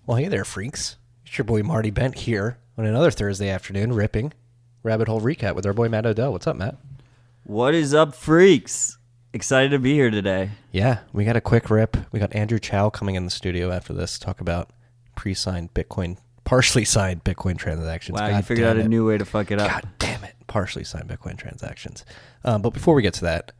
Well, hey there, freaks. It's your boy Marty Bent here on another Thursday afternoon, ripping Rabbit Hole Recap with our boy Matt Odell. What's up, Matt? What is up, freaks? Excited to be here today. Yeah, we got a quick rip. We got Andrew Chow coming in the studio after this to talk about pre-signed Bitcoin, partially signed Bitcoin transactions. Wow, you figured out a new way to fuck it up. God damn it, partially signed Bitcoin transactions. But before we get to that,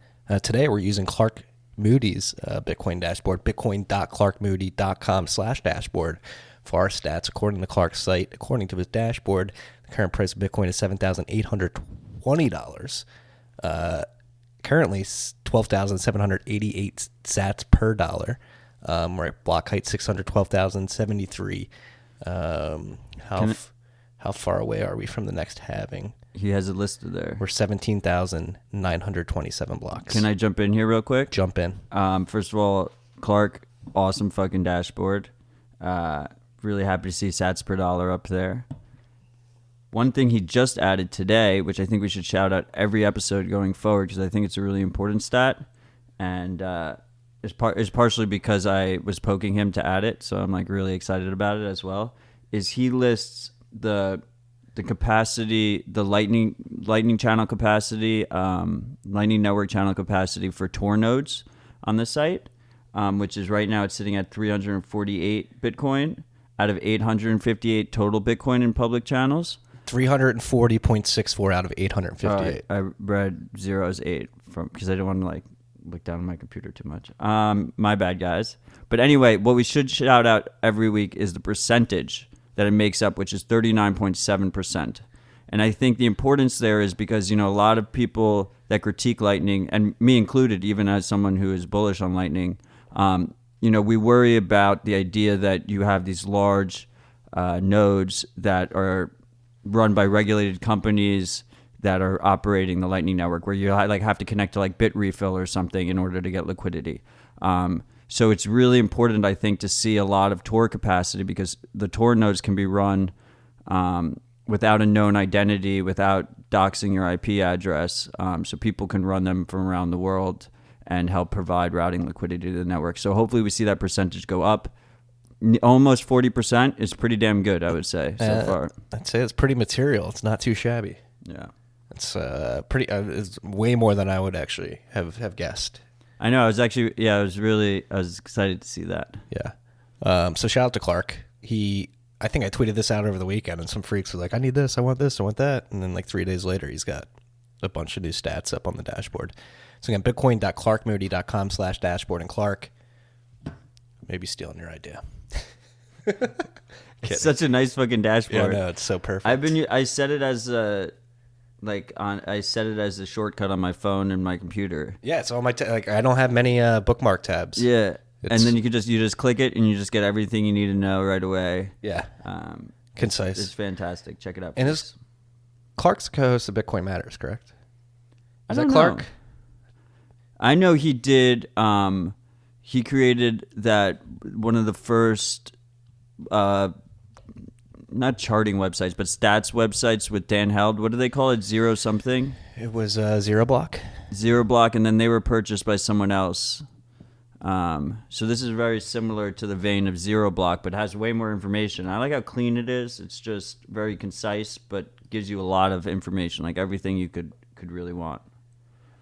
today we're using Clark Moody's Bitcoin dashboard, bitcoin.clarkmoody.com/dashboard for our stats. According to Clark's site, according to his dashboard, the current price of Bitcoin is $7,820. Currently, 12,788 sats per dollar. We're at block height 612,073. How far away are we from the next halving? He has it listed there. We're 17,927 blocks. Can I jump in here real quick? Jump in. First of all, Clark, awesome fucking dashboard. Really happy to see sats per dollar up there. One thing he just added today, which I think we should shout out every episode going forward because I think it's a really important stat, and it's partially because I was poking him to add it, so I'm like really excited about it as well, is he lists the capacity, the lightning channel capacity, lightning network channel capacity for Tor nodes on the site, which is right now it's sitting at 348 Bitcoin out of 858 total Bitcoin in public channels. 340.64 out of 858. I read 0 as 8 because I didn't want to look down on my computer too much. My bad, guys. But anyway, what we should shout out every week is the percentage that it makes up, which is 39.7%. And I think the importance there is because, a lot of people that critique Lightning, and me included, even as someone who is bullish on Lightning, we worry about the idea that you have these large nodes that are run by regulated companies that are operating the Lightning Network, where you have to connect to Bitrefill or something in order to get liquidity. So it's really important, I think, to see a lot of Tor capacity because the Tor nodes can be run without a known identity, without doxing your IP address, so people can run them from around the world and help provide routing liquidity to the network. So hopefully we see that percentage go up. Almost 40% is pretty damn good, I would say, so far. I'd say it's pretty material. It's not too shabby. Yeah. It's pretty. It's way more than I would actually have guessed. I know. I was excited to see that. Yeah. So shout out to Clark. I think I tweeted this out over the weekend, and some freaks were like, "I need this, I want this, I want that," and then 3 days later, he's got a bunch of new stats up on the dashboard. So again, bitcoin.clarkmoody.com/dashboard, and Clark, maybe stealing your idea. It's such a nice fucking dashboard. Yeah, no, it's so perfect. I set it as a shortcut on my phone and my computer. Yeah, it's on my I don't have many bookmark tabs. Yeah, and then you just click it and you just get everything you need to know right away. Yeah, concise. It's fantastic. Check it out. And is Clark's co-host of Bitcoin Matters, correct? Is that Clark? Know. I know he did. He created that one of the first, not charting websites, but stats websites with Dan Held. What do they call it? Zero something? It was Zero Block. Zero Block, and then they were purchased by someone else. So this is very similar to the vein of Zero Block, but has way more information. I like how clean it is. It's just very concise, but gives you a lot of information, like everything you could really want.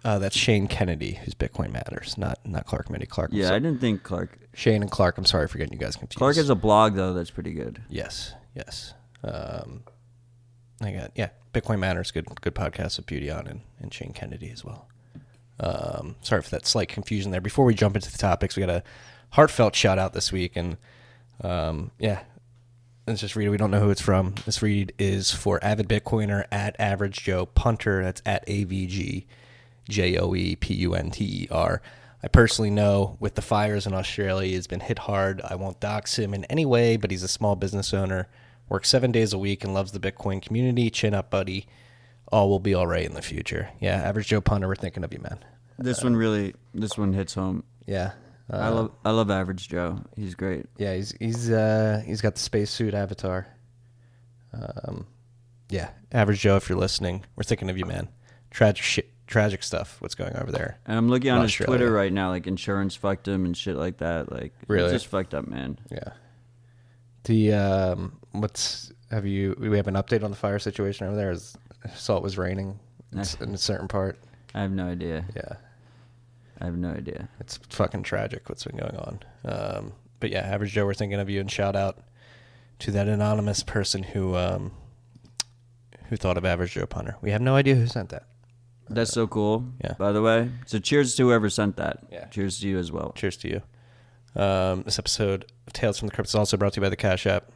That's Shane Kennedy, who's Bitcoin Matters, not Clark Moody. Clark. Yeah, I didn't think Clark. Shane and Clark. I'm sorry for getting you guys confused. Clark has a blog though that's pretty good. Yes. Bitcoin Matters, good podcast with Beauty on and Shane Kennedy as well. Sorry for that slight confusion there. Before we jump into the topics, we got a heartfelt shout out this week, and let's just read it. We don't know who it's from. This read is for Avid Bitcoiner at Average Joe Punter. That's at AVGJOEPUNTER. I personally know with the fires in Australia, he's been hit hard. I won't dox him in any way, but he's a small business owner, works 7 days a week, and loves the Bitcoin community. Chin up, buddy. All will be all right in the future. Yeah, Average Joe Punter, we're thinking of you, man. This one hits home. Yeah. I love Average Joe. He's great. Yeah, he's got the spacesuit avatar. Yeah, Average Joe, if you're listening, we're thinking of you, man. Tragic stuff. What's going over there? And I'm looking on his Twitter right now, like insurance fucked him and shit like that. Like, really, it's just fucked up, man. Yeah. The we have an update on the fire situation over there? I saw it was raining in a certain part. I have no idea. Yeah. I have no idea. It's fucking tragic what's been going on. But yeah, Average Joe, we're thinking of you, and shout out to that anonymous person who thought of Average Joe Punter. We have no idea who sent that. That's so cool. Yeah. By the way, so cheers to whoever sent that. Yeah. Cheers to you as well. Cheers to you. This episode of Tales from the Crypt is also brought to you by the Cash App.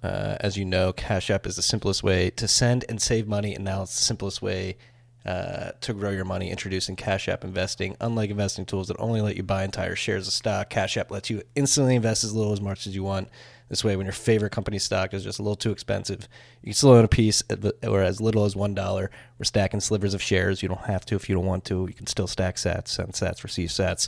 As you know, Cash App is the simplest way to send and save money, and now it's the simplest way to grow your money. Introducing Cash App Investing. Unlike investing tools that only let you buy entire shares of stock, Cash App lets you instantly invest as little as much as you want. This way, when your favorite company's stock is just a little too expensive, you can still own a piece or as little as $1. We're stacking slivers of shares. You don't have to if you don't want to. You can still stack sats, send sats, receive sats.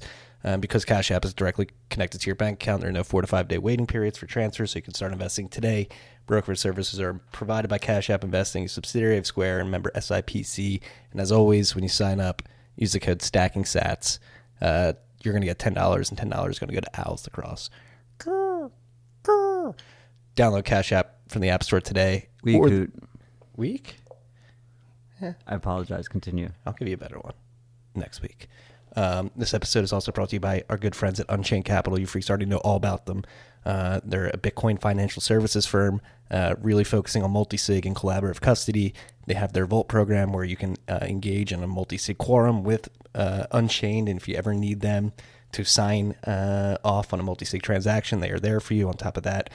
Because Cash App is directly connected to your bank account, there are no 4 to 5 day waiting periods for transfers, so you can start investing today. Brokerage services are provided by Cash App Investing, a subsidiary of Square, and member SIPC. And as always, when you sign up, use the code STACKINGSATS. You're going to get $10, and $10 is going to go to Owls Lacrosse. Download Cash App from the App Store today. Week? I apologize. Continue. I'll give you a better one next week. This episode is also brought to you by our good friends at Unchained Capital. You freaks already know all about them. They're a Bitcoin financial services firm, really focusing on multi-sig and collaborative custody. They have their Vault program where you can engage in a multi-sig quorum with Unchained, and if you ever need them to sign off on a multi-sig transaction, they are there for you. On top of that,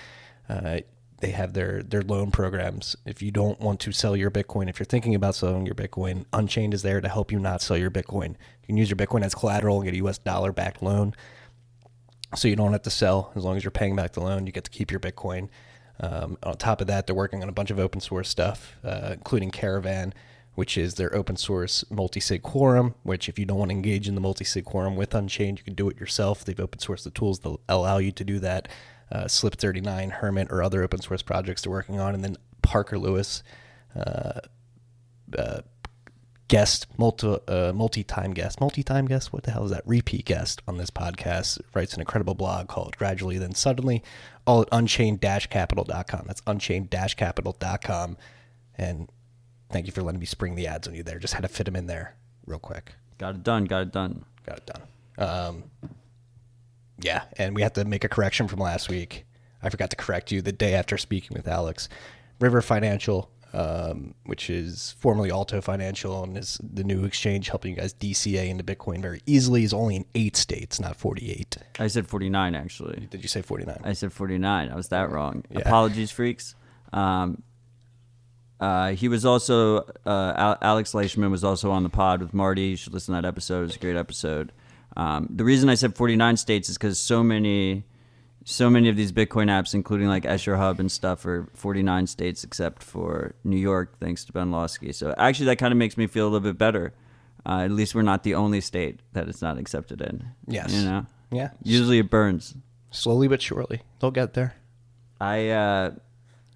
they have their loan programs. If you don't want to sell your Bitcoin, if you're thinking about selling your Bitcoin, Unchained is there to help you not sell your Bitcoin. You can use your Bitcoin as collateral and get a US dollar-backed loan, so you don't have to sell. As long as you're paying back the loan, you get to keep your Bitcoin. On top of that, they're working on a bunch of open source stuff, including Caravan, which is their open source multi-sig quorum, which if you don't want to engage in the multi-sig quorum with Unchained, you can do it yourself. They've open sourced the tools that allow you to do that. Slip39, Hermit, or other open source projects they're working on. And then Parker Lewis, guest, multi-time guest, what the hell is that? Repeat guest on this podcast, writes an incredible blog called Gradually Then Suddenly, all at unchained-capital.com. That's unchained-capital.com. And thank you for letting me spring the ads on you there. Just had to fit them in there real quick. Got it done. Yeah, and we have to make a correction from last week. I forgot to correct you the day after speaking with Alex. River Financial, which is formerly Alto Financial and is the new exchange helping you guys DCA into Bitcoin very easily, is only in 8 states, not 48. I said 49, actually. Did you say 49? I said 49. I was that wrong. Yeah. Apologies, freaks. He was also, Alex Leishman was also on the pod with Marty. You should listen to that episode. It was a great episode. The reason I said 49 states is because so many of these Bitcoin apps, including like Escher Hub and stuff, are 49 states except for New York, thanks to Ben Lawsky. So actually that kind of makes me feel a little bit better. At least we're not the only state that it's not accepted in. Yes. You know? Yeah. Usually it burns. Slowly but surely. They'll get there. I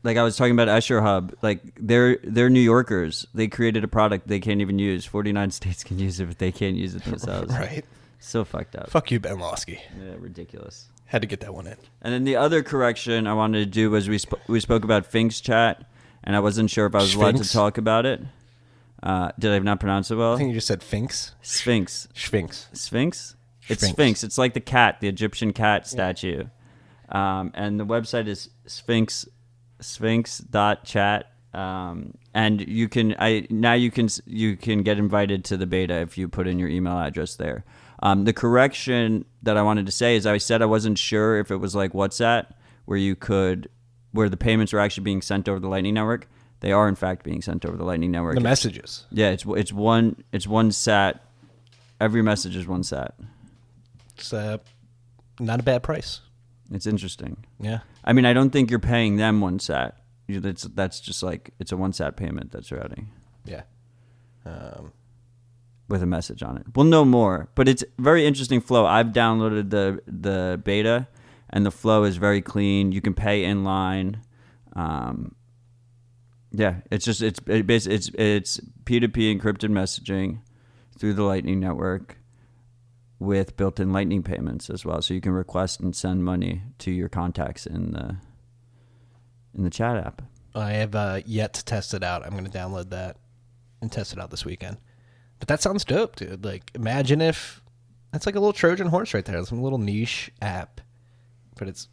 was talking about Escher Hub, like they're New Yorkers. They created a product they can't even use. 49 states can use it, but they can't use it themselves. Right. So fucked up. Fuck you, Ben Lawsky. Yeah, ridiculous. Had to get that one in. And then the other correction I wanted to do was we spoke about Finks chat, and I wasn't sure if I was allowed to talk about it. Did I not pronounce it well? I think you just said Finks. Sphinx. Sphinx. Sphinx? It's Sphinx. It's like the cat, the Egyptian cat statue. And the website is sphinx.chat. And you can get invited to the beta if you put in your email address there. The correction that I wanted to say is I said I wasn't sure if it was like WhatsApp where the payments are actually being sent over the Lightning Network. They are in fact being sent over the Lightning Network. The messages. Yeah, it's one sat. Every message is one sat. It's not a bad price. It's interesting. Yeah. I mean, I don't think you're paying them one sat. That's just like it's a one sat payment that's routing. Yeah. With a message on it. We'll know more, but it's very interesting flow. I've downloaded the beta, and the flow is very clean. You can pay in line. Yeah, it's P2P encrypted messaging through the Lightning Network with built-in Lightning payments as well, so you can request and send money to your contacts in in the chat app. I have yet to test it out. I'm going to download that and test it out this weekend. But that sounds dope, dude. Like, imagine if that's like a little Trojan horse right there. It's a little niche app, but it's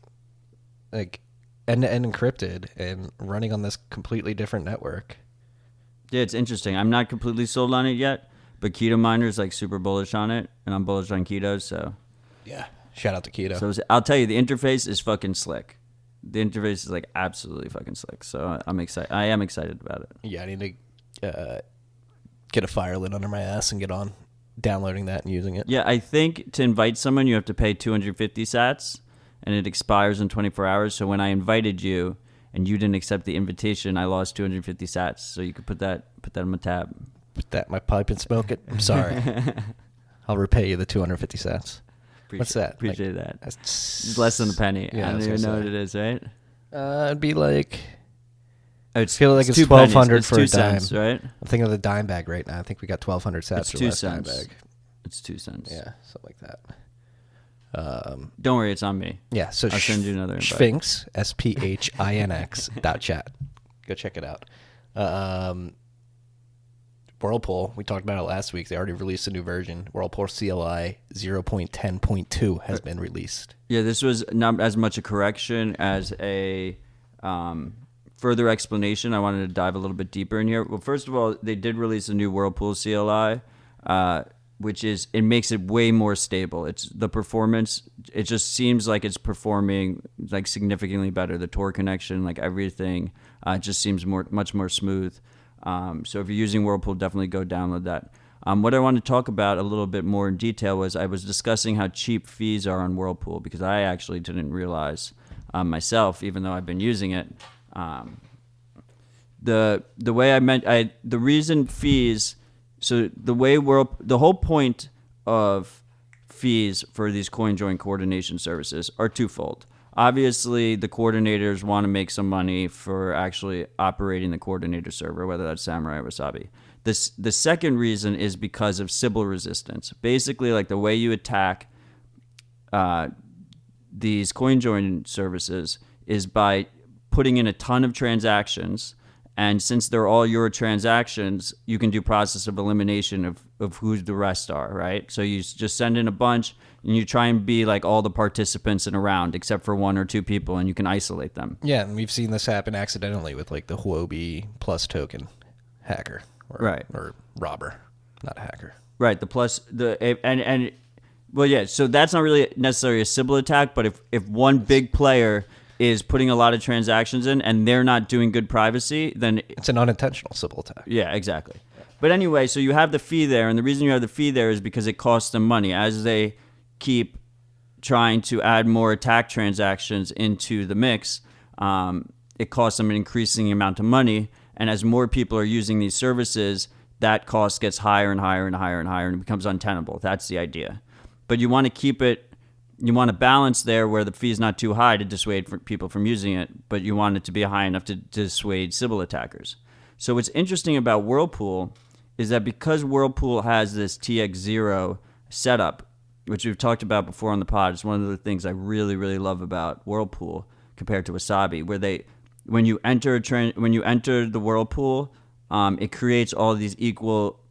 like end-to-end encrypted and running on this completely different network. Yeah, it's interesting. I'm not completely sold on it yet, but Keto Miner's like super bullish on it, and I'm bullish on Keto, so. Yeah. Shout out to Keto. So I'll tell you, the interface is fucking slick. The interface is like absolutely fucking slick. So I'm excited. I am excited about it. Yeah, I need to get a fire lit under my ass and get on downloading that and using it. Yeah, I think to invite someone, you have to pay 250 sats, and it expires in 24 hours. So when I invited you and you didn't accept the invitation, I lost 250 sats. So you could put that on my tab. Put that in my pipe and smoke it. I'm sorry. I'll repay you the 250 cents. What's that? Appreciate like, that. That's it's less than a penny. Yeah, I don't even know what it is, right? It'd be like... I feel like it's 1,200 for a dime. Cents, right? I'm thinking of the dime bag right now. I think we got 1,200 sats for the last dime bag. It's 2 cents. Yeah, something like that. Don't worry, it's on me. Yeah, so I'll send you another invite. Sphinx, SPHINX.chat. Go check it out. Whirlpool, we talked about it last week. They already released a new version. Whirlpool CLI 0.10.2 has been released. Yeah, this was not as much a correction as a further explanation. I wanted to dive a little bit deeper in here. Well, first of all, they did release a new Whirlpool CLI, which is, it makes it way more stable. It's the performance, it just seems like it's performing like significantly better. The torque connection, like everything, just seems much more smooth. So if you're using Whirlpool, definitely go download that. What I wanted to talk about a little bit more in detail was I was discussing how cheap fees are on Whirlpool, because I actually didn't realize myself, even though I've been using it. The way the reason fees, so the way the whole point of fees for these coin join coordination services are twofold. Obviously, the coordinators want to make some money for actually operating the coordinator server, whether that's Samurai or Wasabi. The second reason is because of Sybil resistance. Basically, like the way you attack these coin join services is by putting in a ton of transactions, and since they're all your transactions, you can do process of elimination of who the rest are, right? So you just send in a bunch, and you try and be like all the participants in a round, except for one or two people, and you can isolate them. Yeah, and we've seen this happen accidentally with like the Huobi plus token hacker. Or robber, not a hacker. Right, well, yeah, so that's not really necessarily a Sybil attack, but if one big player is putting a lot of transactions in and they're not doing good privacy, then it's an unintentional Sybil attack. Yeah, exactly. But anyway, so you have the fee there, and the reason you have the fee there is because it costs them money. As they keep trying to add more attack transactions into the mix, it costs them an increasing amount of money, and as more people are using these services, that cost gets higher and higher and higher and higher, and it becomes untenable. That's the idea. But you want to keep it, you want a balance there where the fee is not too high to dissuade people from using it, but you want it to be high enough to dissuade Sybil attackers. So what's interesting about Whirlpool is that because Whirlpool has this TX0 setup, which we've talked about before on the pod, it's one of the things I really, really love about Whirlpool compared to Wasabi, where when you enter the Whirlpool, it creates all these equal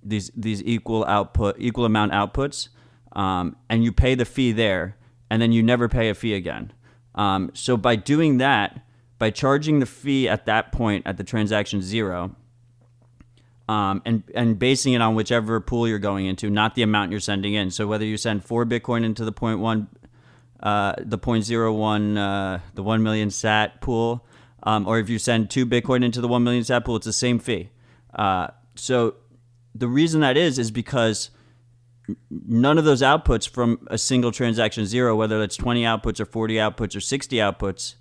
amount outputs, and you pay the fee there, and then you never pay a fee again. So by doing that, by charging the fee at that point at the transaction 0, and basing it on whichever pool you're going into, not the amount you're sending in. So whether you send 4 Bitcoin into the 0.1, the 0.01, the 1 million sat pool, or if you send 2 Bitcoin into the 1 million sat pool, it's the same fee. So the reason that is because none of those outputs from a single transaction 0, whether that's 20 outputs or 40 outputs or 60 outputs,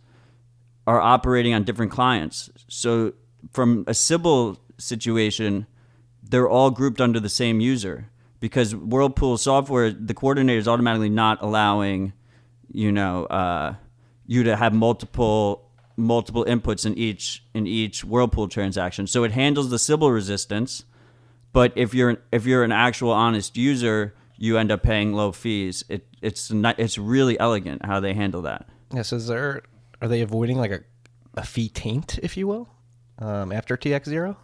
are operating on different clients. So from a Sybil situation, they're all grouped under the same user, because Whirlpool software, the coordinator is automatically not allowing, you to have multiple inputs in each Whirlpool transaction. So it handles the Sybil resistance, but if you're an actual honest user, you end up paying low fees. It's really elegant how they handle that. Yeah. So are they avoiding like a fee taint, if you will, after TX0?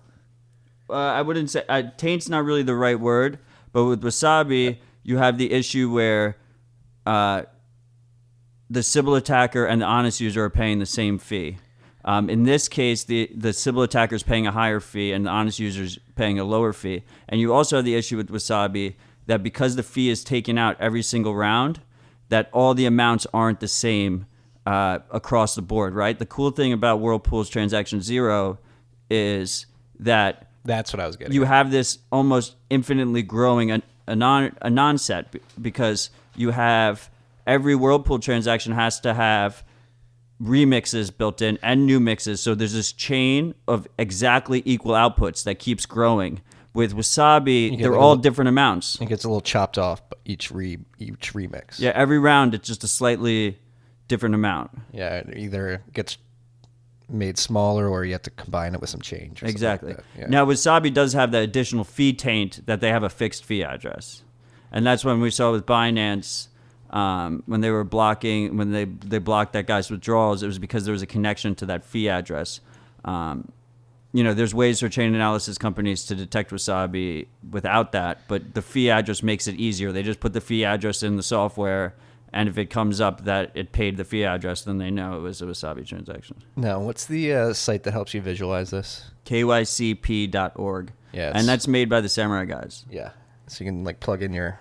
I wouldn't say taint's not really the right word, but with Wasabi, you have the issue where the Sybil attacker and the honest user are paying the same fee. In this case, the Sybil attacker is paying a higher fee and the honest user is paying a lower fee. And you also have the issue with Wasabi that because the fee is taken out every single round, that all the amounts aren't the same across the board, right? The cool thing about Whirlpool's Transaction Zero is that That's what I was getting you at. have this almost infinitely growing a non-set because you have every Whirlpool transaction has to have remixes built in and new mixes. So there's this chain of exactly equal outputs that keeps growing. With Wasabi, they're all different amounts. It gets a little chopped off each remix. Yeah, every round it's just a slightly different amount. Yeah, it either gets made smaller or you have to combine it with some change. Or Exactly. Like that. Yeah. Now, Wasabi does have that additional fee taint that they have a fixed fee address. And that's when we saw with Binance, when they were blocking, when they blocked that guy's withdrawals, it was because there was a connection to that fee address. There's ways for chain analysis companies to detect Wasabi without that, but the fee address makes it easier. They just put the fee address in the software, and if it comes up that it paid the fee address, then they know it was a Wasabi transaction. Now, what's the site that helps you visualize this? kycp.org. Yeah, and that's made by the Samurai guys. Yeah, so you can like plug in your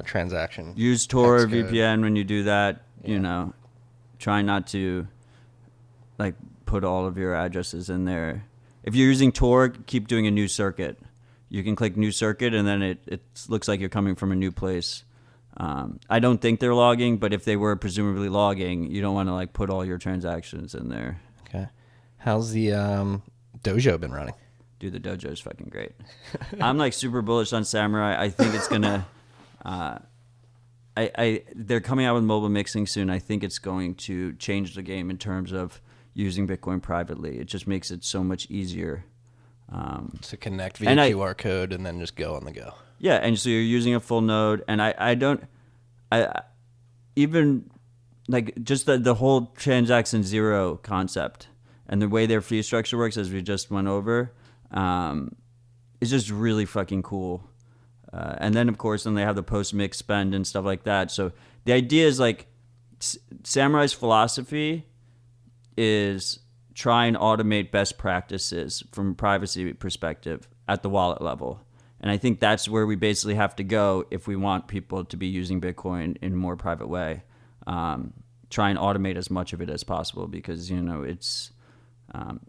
transaction. Use Tor or Xcode. VPN when you do that. Yeah. Try not to like put all of your addresses in there. If you're using Tor, keep doing a new circuit. You can click new circuit, and then it looks like you're coming from a new place. I don't think they're logging, but if they were presumably logging, you don't want to like put all your transactions in there. Okay. How's the dojo been running? Dude, the dojo is fucking great. I'm like super bullish on Samurai. I think it's gonna. They're coming out with mobile mixing soon. I think it's going to change the game in terms of using Bitcoin privately. It just makes it so much easier to connect via QR code and then just go on the go. Yeah, and so you're using a full node, and I even like just the whole transaction zero concept and the way their fee structure works, as we just went over, is just really fucking cool. And then, of course, then they have the post-mix spend and stuff like that. So the idea is like Samurai's philosophy is try and automate best practices from a privacy perspective at the wallet level. And I think that's where we basically have to go if we want people to be using Bitcoin in a more private way. Try and automate as much of it as possible because, it's,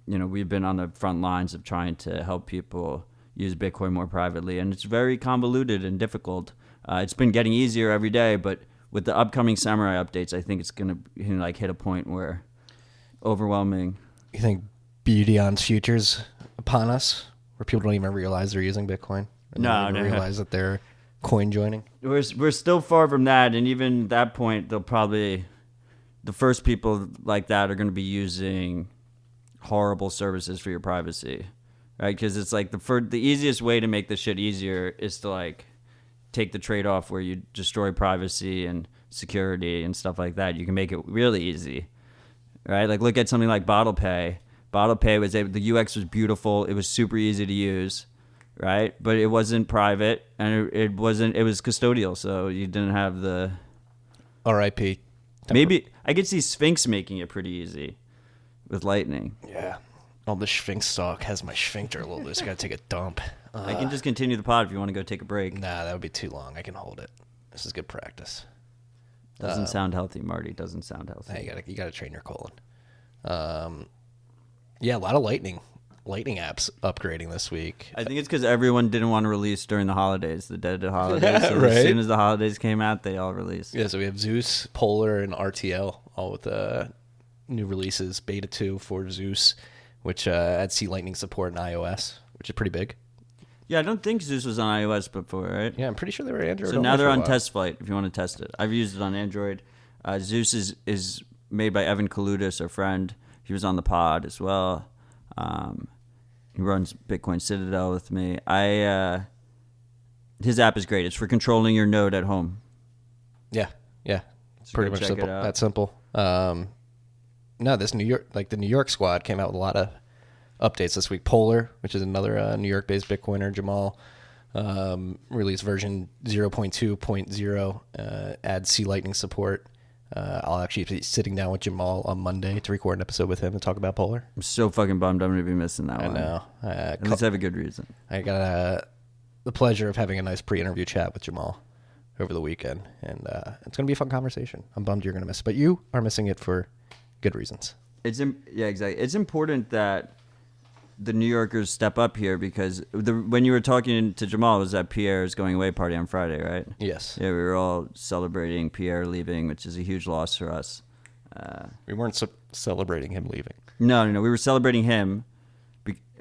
we've been on the front lines of trying to help people use Bitcoin more privately. And it's very convoluted and difficult. It's been getting easier every day, but with the upcoming Samurai updates, I think it's going to hit a point where overwhelming. You think Beaudion's future's upon us, where people don't even realize they're using Bitcoin? No. Realize that they're coin joining. We're still far from that, and even at that point, they'll probably the first people like that are going to be using horrible services for your privacy, right? Because it's like the easiest way to make this shit easier is to like take the trade off where you destroy privacy and security and stuff like that. You can make it really easy. Right, like look at something like Bottle Pay. Bottle Pay the UX was beautiful. It was super easy to use, right? But it wasn't private, and it was custodial, so you didn't have the. R.I.P. Maybe I could see Sphinx making it pretty easy with Lightning. Yeah, all the Sphinx stock has my sphincter a little loose. I gotta take a dump. I can just continue the pod if you want to go take a break. Nah, that would be too long. I can hold it. This is good practice. Doesn't sound healthy, Marty. Doesn't sound healthy. Hey, you gotta train your colon. Yeah, a lot of lightning apps upgrading this week. I think it's because everyone didn't want to release during the holidays, the dead holidays. So right? As soon as the holidays came out, they all released. Yeah, so we have Zeus, Polar, and RTL all with new releases. Beta 2 for Zeus, which adds C Lightning support in iOS, which is pretty big. Yeah, I don't think Zeus was on iOS before, right? Yeah, I'm pretty sure they were Android. So now they're on test flight if you want to test it. I've used it on Android. Zeus is made by Evan Kaludis, our friend. He was on the pod as well. He runs Bitcoin Citadel with me. His app is great. It's for controlling your node at home. Yeah. So Pretty much check simple. it out. That's simple. No, this the New York squad came out with a lot of updates this week. Polar, which is another New York-based Bitcoiner, Jamal, released version 0.2.0, adds C Lightning support. I'll actually be sitting down with Jamal on Monday to record an episode with him to talk about Polar. I'm so fucking bummed I'm going to be missing that one. I know. At least I have a good reason. I got the pleasure of having a nice pre-interview chat with Jamal over the weekend, and it's going to be a fun conversation. I'm bummed you're going to miss it, but you are missing it for good reasons. Yeah, exactly. It's important that the New Yorkers step up here because when you were talking to Jamal, it was at Pierre's going away party on Friday, right? Yes. Yeah, we were all celebrating Pierre leaving, which is a huge loss for us. We weren't celebrating him leaving. No. We were celebrating him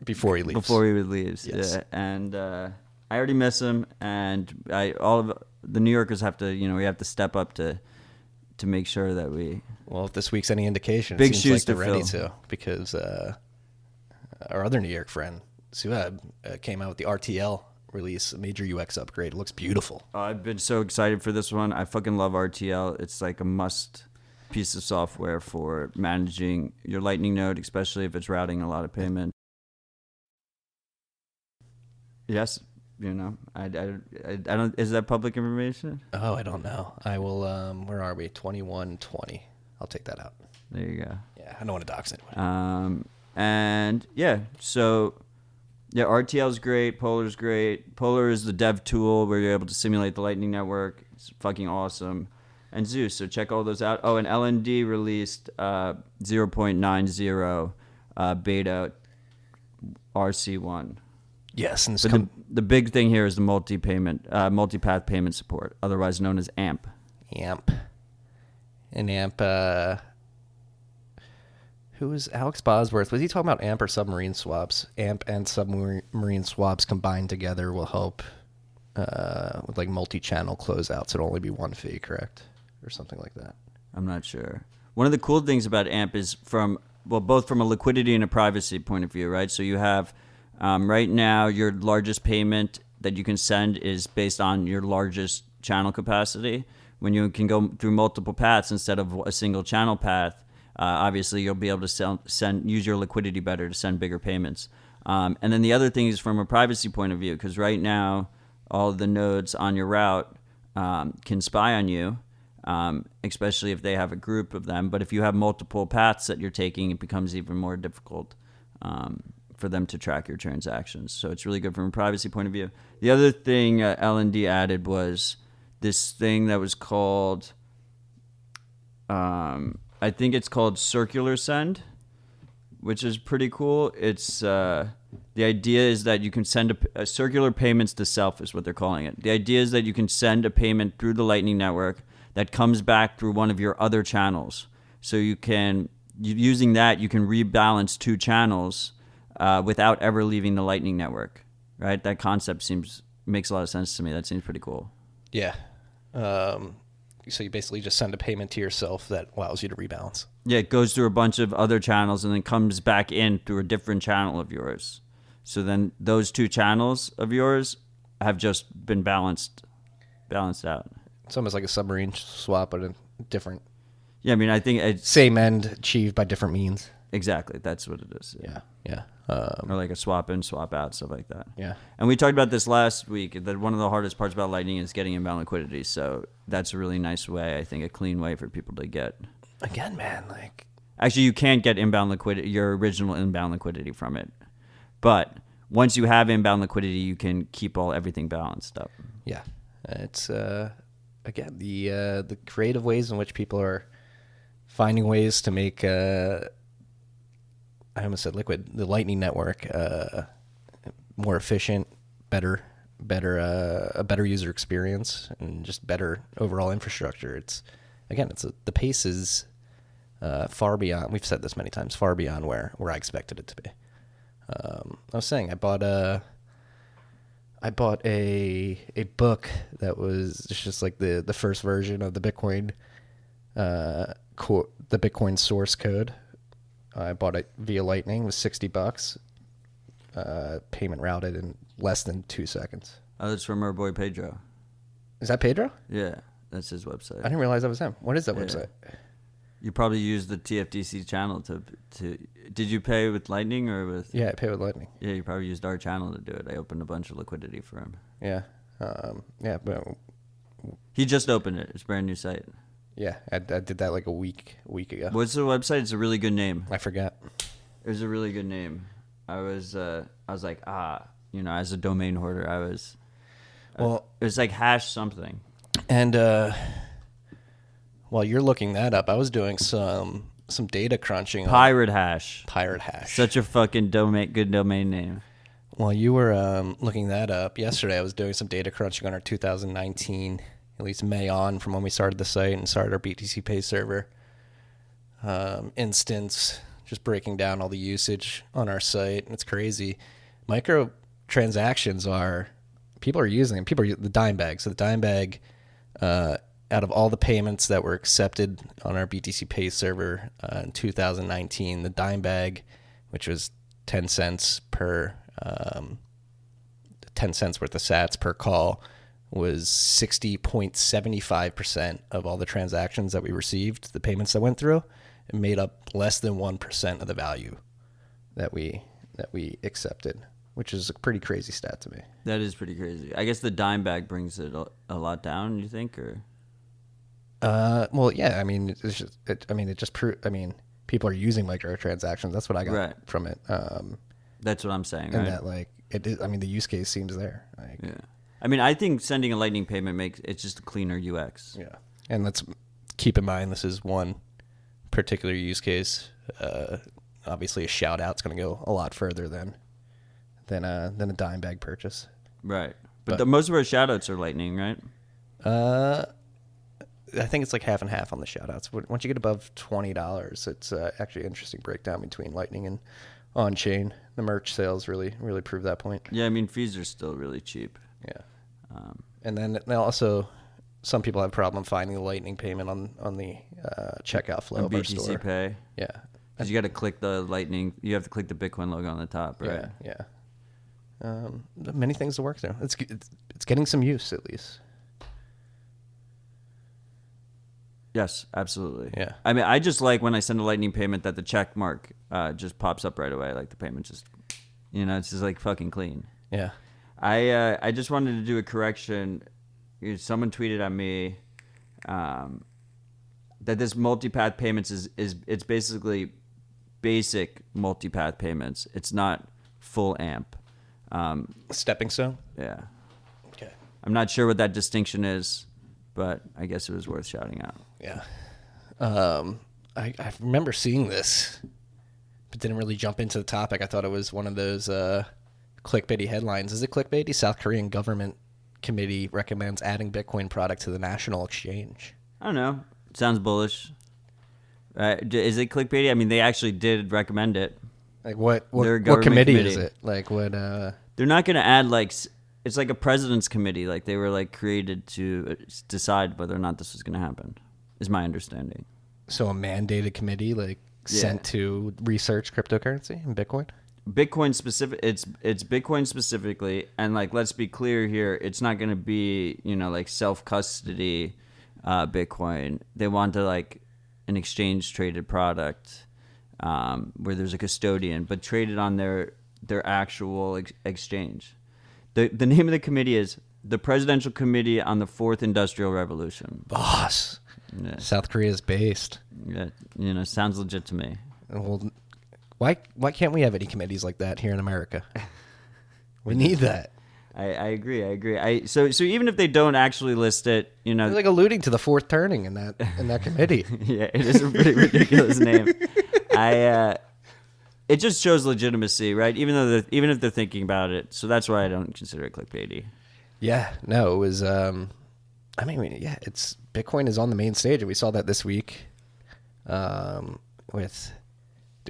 before he leaves. Before he leaves. Yes. Yeah. And I already miss him, and all of the New Yorkers have to, we have to step up to make sure that we. Well, if this week's any indication, big it seems shoes like they're to ready fill. to, because our other New York friend, Sueb, came out with the RTL release, a major UX upgrade. It looks beautiful. I've been so excited for this one. I fucking love RTL. It's like a must piece of software for managing your Lightning node, especially if it's routing a lot of payment. Yes, I don't. Is that public information? Oh, I don't know. I will. Where are we? 2120. I'll take that out. There you go. Yeah, I don't want to dox anyone. And yeah, so yeah, RTL is great. Polar's great. Polar is the dev tool where you're able to simulate the Lightning Network. It's fucking awesome. And Zeus, so check all those out. Oh, and LND released 0.90 beta RC1. Yes, and the big thing here is the multi-path payment support, otherwise known as AMP. AMP. And AMP, who was Alex Bosworth? Was he talking about AMP or submarine swaps? AMP and submarine swaps combined together will help with like multi-channel closeouts. It'll only be one fee, correct? Or something like that. I'm not sure. One of the cool things about AMP is both from a liquidity and a privacy point of view, right? So you have, right now, your largest payment that you can send is based on your largest channel capacity. When you can go through multiple paths instead of a single channel path, obviously you'll be able to use your liquidity better to send bigger payments. And then the other thing is from a privacy point of view, because right now all of the nodes on your route can spy on you, especially if they have a group of them. But if you have multiple paths that you're taking, it becomes even more difficult for them to track your transactions. So it's really good from a privacy point of view. The other thing LND added was this thing that was called, I think it's called Circular Send, which is pretty cool. It's the idea is that you can send a circular payments to self is what they're calling it. The idea is that you can send a payment through the Lightning Network that comes back through one of your other channels. So using that, you can rebalance two channels without ever leaving the Lightning Network, right? That concept makes a lot of sense to me. That seems pretty cool. Yeah. So you basically just send a payment to yourself that allows you to rebalance. Yeah, it goes through a bunch of other channels and then comes back in through a different channel of yours. So then those two channels of yours have just been balanced out. It's almost like a submarine swap, but a different. Yeah, I mean, I think it's same end achieved by different means. Exactly, that's what it is. Yeah. Or like a swap in, swap out, stuff like that. Yeah. And we talked about this last week, that one of the hardest parts about Lightning is getting inbound liquidity. So that's a really nice way, I think, a clean way for people to get. Again, man, like. Actually, you can't get inbound liquidity, your original inbound liquidity from it. But once you have inbound liquidity, you can keep everything balanced up. Yeah. It's, again, the creative ways in which people are finding ways to make, I almost said the Lightning Network, more efficient, better, a better user experience, and just better overall infrastructure. The pace is far beyond. We've said this many times, far beyond where I expected it to be. I was saying I bought a book that was just like the first version of the Bitcoin, the Bitcoin source code. I bought it via Lightning. It was $60. Payment routed in less than 2 seconds. Oh, that's from our boy Pedro. Is that Pedro? Yeah, that's his website. I didn't realize that was him. What is that website? You probably used the TFDC channel to. Did you pay with Lightning or with? Yeah, I pay with Lightning. Yeah, you probably used our channel to do it. I opened a bunch of liquidity for him. Yeah, but He just opened it. It's a brand new site. yeah, I did that like a week ago. What's the website? It's a really good name. I forgot. It was a really good name. I was like, as a domain hoarder, I was. Well, it was like hash something. And while you're looking that up, I was doing some data crunching. Pirate hash. Pirate hash. Such a fucking good domain name. While you were looking that up yesterday, I was doing some data crunching on our 2019, at least May on, from when we started the site and started our BTC Pay server instance. Just breaking down all the usage on our site. It's crazy. Micro transactions people are using them. People are the dime bag. So the dime bag, out of all the payments that were accepted on our BTC Pay server in 2019, the dime bag, which was 10 cents per 10 cents worth of sats per call, was 60.75% of all the transactions that we received, the payments that went through. It made up less than 1% of the value that we accepted, which is a pretty crazy stat to me. That is pretty crazy. I guess the dime bag brings it a lot down, you think, or? Well, yeah. I mean, people are using microtransactions. That's what I got from it. That's what I'm saying, and right? that it is. I mean, the use case seems there. Yeah. I mean, I think sending a Lightning payment it's just a cleaner UX. Yeah. And let's keep in mind this is one particular use case. Obviously, a shout out's going to go a lot further than a dime bag purchase. Right. But most of our shout outs are Lightning, right? I think it's like half and half on the shout outs. Once you get above $20, it's actually an interesting breakdown between Lightning and on chain. The merch sales really prove that point. Yeah, I mean, fees are still really cheap. Yeah. And then also, some people have a problem finding the Lightning payment on the checkout flow of our store. BTC Pay. Yeah. Because you got to click the Lightning. You have to click the Bitcoin logo on the top, right? Yeah. Many things to work through. It's getting some use at least. Yes, absolutely. Yeah. I mean, I just like when I send a Lightning payment that the check mark just pops up right away. Like the payment just, it's just like fucking clean. Yeah. I just wanted to do a correction. Someone tweeted at me that this multipath payments is it's basically basic multipath payments. It's not full AMP. Stepping stone? Yeah. Okay. I'm not sure what that distinction is, but I guess it was worth shouting out. Yeah. I remember seeing this, but didn't really jump into the topic. I thought it was one of those clickbaity headlines. Is it clickbaity? South Korean government committee recommends adding Bitcoin product to the national exchange. I don't know. Sounds bullish. Is it clickbaity? I mean, they actually did recommend it. Like what committee is it? Like what? They're not going to add it's like a president's committee. Like they were created to decide whether or not this was going to happen. Is my understanding. So a mandated committee sent to research cryptocurrency and Bitcoin. Bitcoin specific. It's Bitcoin specifically, and let's be clear here. It's not going to be self custody Bitcoin. They want to an exchange traded product where there's a custodian, but traded on their actual exchange. The name of the committee is the Presidential Committee on the Fourth Industrial Revolution. Boss. Yeah. South Korea is based. Yeah, sounds legit to me. Well, why can't we have any committees like that here in America? We need that. I agree. So even if they don't actually list it, They're alluding to the fourth turning in that committee. Yeah, it is a pretty ridiculous name. It just shows legitimacy, right? Even if they're thinking about it. So that's why I don't consider it clickbaity. Yeah, no, it was. It's Bitcoin is on the main stage, and we saw that this week. Do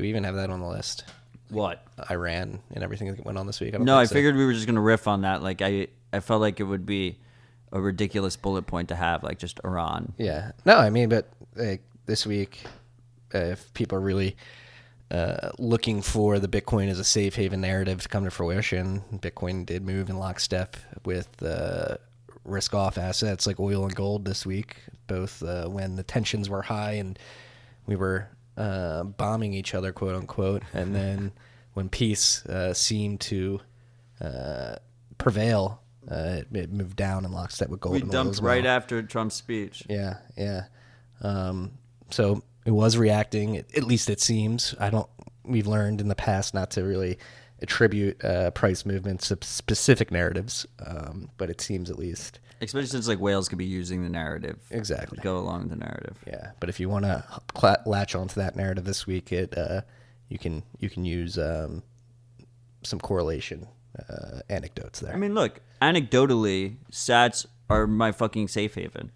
we even have that on the list? What? Iran and everything that went on this week. I figured we were just gonna riff on that. I felt like it would be a ridiculous bullet point to have, just Iran. Yeah. No, I mean, but this week, if people are really looking for the Bitcoin as a safe haven narrative to come to fruition, Bitcoin did move in lockstep with risk-off assets like oil and gold this week, both when the tensions were high and we were bombing each other, quote unquote, and then when peace seemed to prevail, it moved down in lockstep with gold. We dumped right after Trump's speech. Yeah. So it was reacting. At least it seems. We've learned in the past not to really attribute price movements to specific narratives, but it seems at least. Especially since like whales could be using the narrative. Exactly. To go along with the narrative. Yeah, but if you want to latch onto that narrative this week, you can use some correlation anecdotes there. I mean, look, anecdotally, sats are my fucking safe haven.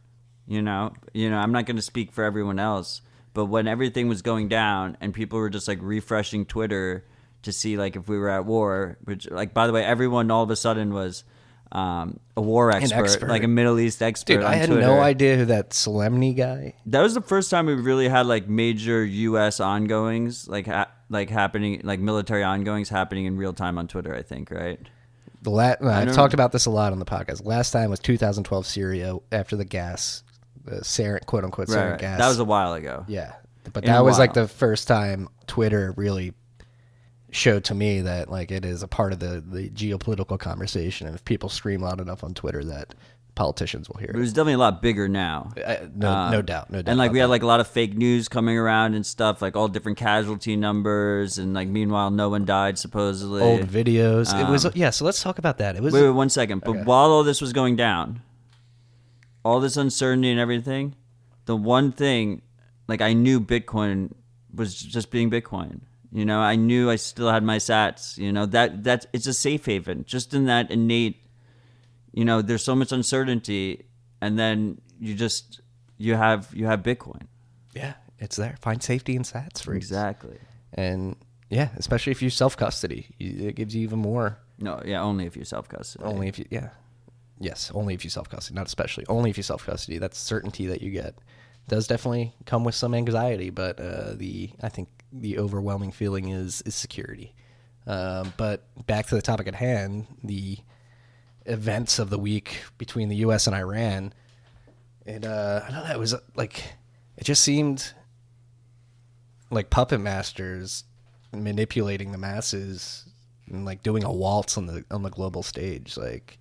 You know, I'm not going to speak for everyone else, but when everything was going down and people were just like refreshing Twitter to see like if we were at war, which like by the way, everyone all of a sudden was a war expert, like a Middle East expert. Dude, I had Twitter. no idea who that Solemni guy. That was the first time we really had like major U.S. ongoings, like happening, like military ongoings happening in real time on Twitter. I think, right? I've talked about this a lot on the podcast. Last time was 2012 Syria after the gas, the sarin, quote unquote sarin Right. gas. That was a while ago. Yeah, but that was like the first time Twitter really showed to me that like it is a part of the geopolitical conversation, and if people scream loud enough on Twitter, that politicians will hear It was definitely a lot bigger now. No doubt. And like we had like a lot of fake news coming around and stuff, like all different casualty numbers, and like meanwhile no one died supposedly. Old videos. It was So let's talk about that. It was. Wait 1 second. But Okay. while all this was going down, all this uncertainty and everything, the one thing, like I knew Bitcoin was just being Bitcoin. You know, I knew I still had my sats. You know, that's it's a safe haven. Just in that innate, you know, there's so much uncertainty, and then you have Bitcoin. Yeah, it's there. Find safety in sats for Exactly. And yeah, especially if you self custody, it gives you even more. No, yeah, only if you self custody. Only if you, yes, only if you self custody, not especially. Only if you self custody. That's certainty that you get. Does definitely come with some anxiety, but I think the overwhelming feeling is security. But back to the topic at hand, the events of the week between the U.S. and Iran. I don't know. It was like it just seemed like puppet masters manipulating the masses and like doing a waltz on the global stage. Like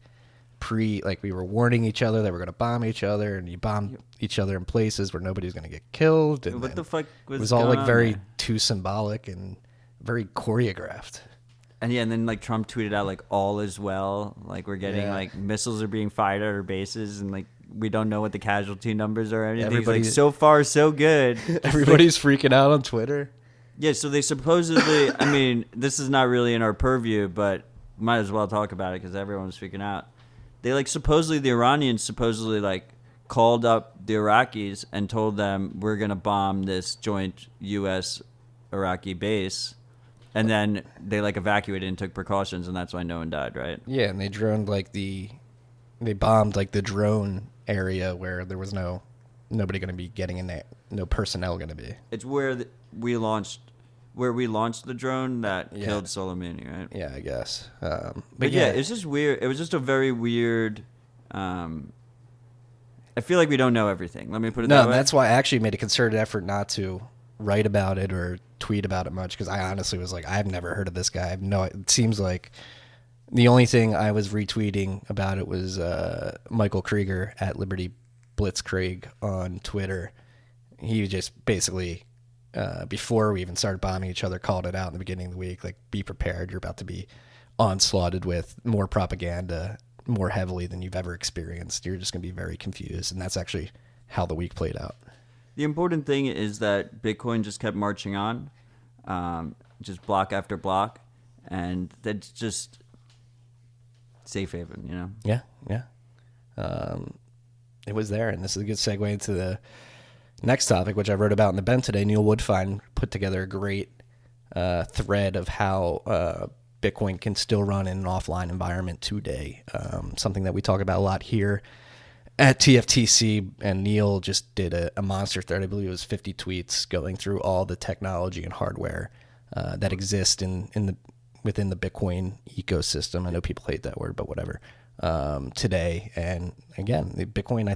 we were warning each other that we're going to bomb each other, and you bomb each other in places where nobody's going to get killed. And what the fuck was it was all like very there? too symbolic and very choreographed. And yeah, and then like Trump tweeted out like all is well, like we're getting like missiles are being fired at our bases, and like we don't know what the casualty numbers are or anything. Everybody's like, so far so good. Everybody's freaking out on Twitter. Yeah, so they supposedly, I mean, this is not really in our purview, but might as well talk about it because everyone's freaking out. They like the Iranians like called up the Iraqis and told them we're going to bomb this joint U.S. Iraqi base. And then they like evacuated and took precautions, and that's why no one died, right? Yeah, and they droned they bombed like the drone area where there was nobody going to be getting in there, no personnel going to be. It's where we launched the drone that killed Soleimani, right? Yeah, I guess. But yeah, it's just weird. It was just a very weird. I feel like we don't know everything. Let me put it that way. No, that's why I actually made a concerted effort not to write about it or tweet about it much, because I honestly was like, I've never heard of this guy. It seems like the only thing I was retweeting about it was Michael Krieger at Liberty Blitzkrieg on Twitter. He just basically, before we even started bombing each other, called it out in the beginning of the week, like, be prepared, you're about to be onslaughted with more propaganda more heavily than you've ever experienced. You're just going to be very confused, and that's actually how the week played out. The important thing is that Bitcoin just kept marching on, just block after block, and that's just safe haven, you know? Yeah. It was there, and this is a good segue into the next topic, which I wrote about in the Bend today. Neil Woodfine put together a great thread of how Bitcoin can still run in an offline environment today, something that we talk about a lot here at TFTC, and Neil just did a monster thread. I believe it was 50 tweets going through all the technology and hardware that exist within the Bitcoin ecosystem. I know people hate that word, but whatever. Today, and again, Bitcoin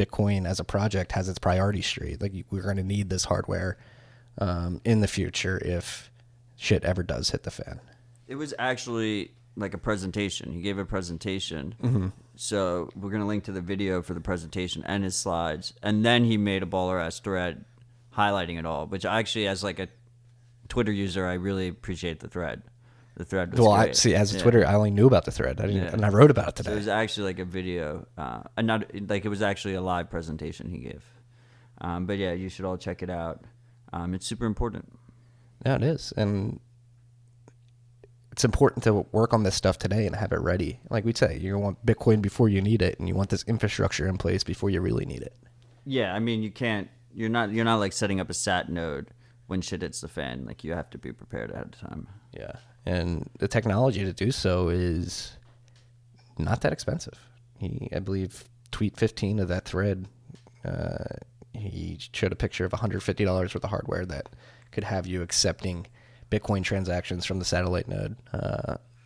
Bitcoin as a project has its priorities straight. Like, we're going to need this hardware in the future if shit ever does hit the fan. It was actually like a presentation. He gave a presentation. So we're going to link to the video for the presentation and his slides. And then he made a baller-ass thread highlighting it all, which actually, as like a Twitter user, I really appreciate the thread. The thread was great. As a Twitter, I only knew about the thread. And I wrote about it today. So it was actually like a video, and not like it was actually a live presentation he gave. But yeah, you should all check it out. It's super important. Yeah, it is. And it's important to work on this stuff today and have it ready. Like we say, you want Bitcoin before you need it, and you want this infrastructure in place before you really need it. Yeah, I mean, you're not like setting up a SAT node when shit hits the fan. Like, you have to be prepared ahead of time. Yeah. And the technology to do so is not that expensive. I believe, tweet 15 of that thread, he showed a picture of $150 worth of hardware that could have you accepting Bitcoin transactions from the satellite node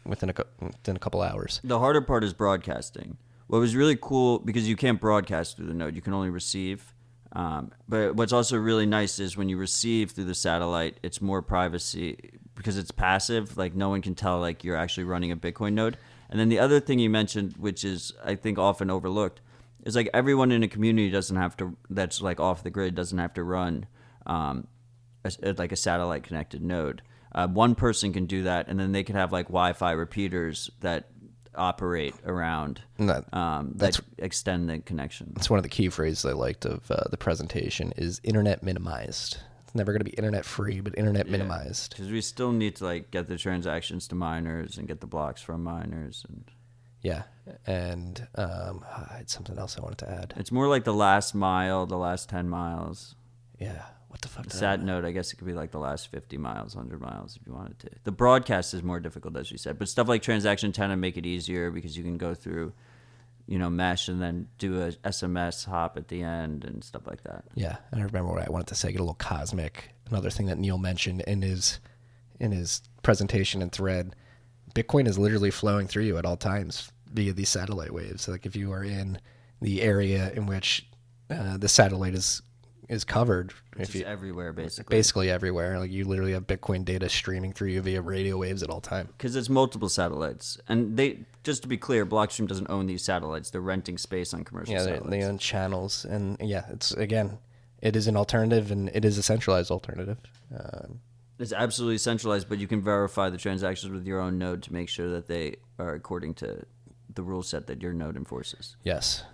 within a couple hours. The harder part is broadcasting. What was really cool, because you can't broadcast through the node, you can only receive. But what's also really nice is when you receive through the satellite, it's more privacy because it's passive. Like, no one can tell like you're actually running a Bitcoin node. And then the other thing you mentioned, which is I think often overlooked, is like everyone in a community that's like off the grid doesn't have to run like a satellite connected node. One person can do that, and then they can have like Wi-Fi repeaters that operate around that extend the connection. That's one of the key phrases I liked of the presentation is internet minimized. It's never going to be internet free, but internet minimized. Because we still need to like get the transactions to miners and get the blocks from miners. And I had something else I wanted to add. It's more like the last mile, the last 10 miles. Yeah. What the fuck? The SAT node, I guess it could be like the last 50 miles, 100 miles if you wanted to. The broadcast is more difficult, as you said. But stuff like transaction 10 to make it easier because you can go through, mesh and then do a SMS hop at the end and stuff like that. Yeah, and I remember what I wanted to say, get a little cosmic. Another thing that Neil mentioned in his presentation and thread, Bitcoin is literally flowing through you at all times via these satellite waves. So like if you are in the area in which the satellite is covered, everywhere basically everywhere, like you literally have Bitcoin data streaming through you via radio waves at all time, because it's multiple satellites. And they, just to be clear, Blockstream doesn't own these satellites. They're renting space on commercial satellites. They own channels. And it is an alternative, and it is a centralized alternative. It's absolutely centralized, but you can verify the transactions with your own node to make sure that they are according to the rule set that your node enforces. Yes.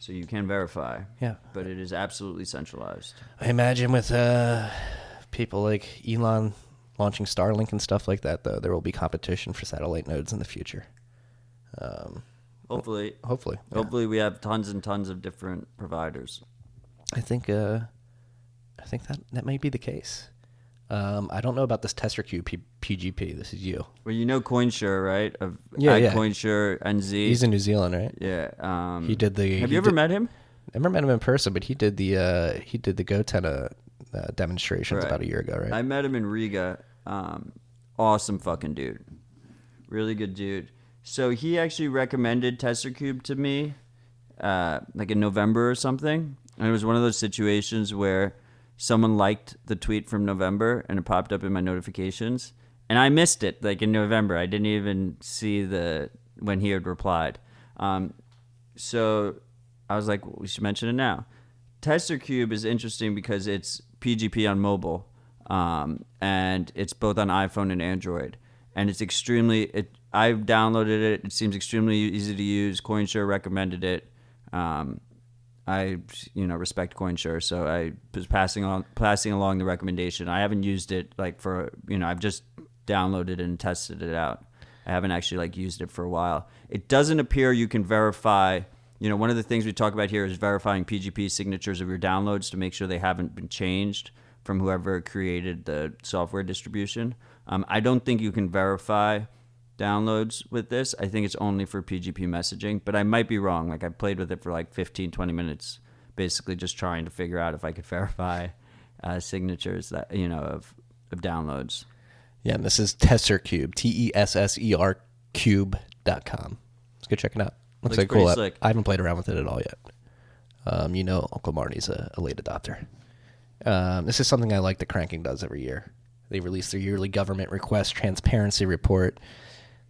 So you can verify. Yeah. But it is absolutely centralized. I imagine with people like Elon launching Starlink and stuff like that, though, there will be competition for satellite nodes in the future. Hopefully. Hopefully we have tons and tons of different providers. I think that may be the case. I don't know about this TesterCube PGP. This is you. Well, CoinShare, right? Yeah. CoinShare NZ. He's in New Zealand, right? Yeah. He did the. Have you ever met him? I never met him in person, but he did the GoTenna demonstrations about a year ago, right? I met him in Riga. Awesome fucking dude. Really good dude. So he actually recommended TesterCube to me, like in November or something. And it was one of those situations where someone liked the tweet from November and it popped up in my notifications, and I missed it like in November. I didn't even see when he had replied. So I was like, we should mention it now. TesterCube is interesting because it's PGP on mobile, and it's both on iPhone and Android, and it's I've downloaded it. It seems extremely easy to use. CoinShare recommended it. I respect CoinShare, so I was passing along the recommendation. I haven't used it I've just downloaded and tested it out. I haven't actually used it for a while. It doesn't appear you can verify. One of the things we talk about here is verifying PGP signatures of your downloads to make sure they haven't been changed from whoever created the software distribution. I don't think you can verify downloads with this. I think it's only for PGP messaging, but I might be wrong. I played with it for 15, 20 minutes, basically just trying to figure out if I could verify signatures that of downloads. Yeah, and this is TesterCube, TESSER Cube.com. Let's go check it out. Looks like cool. Slick. I haven't played around with it at all yet. Uncle Marty's a late adopter. This is something I like that Cranking does every year. They release their yearly government request transparency report,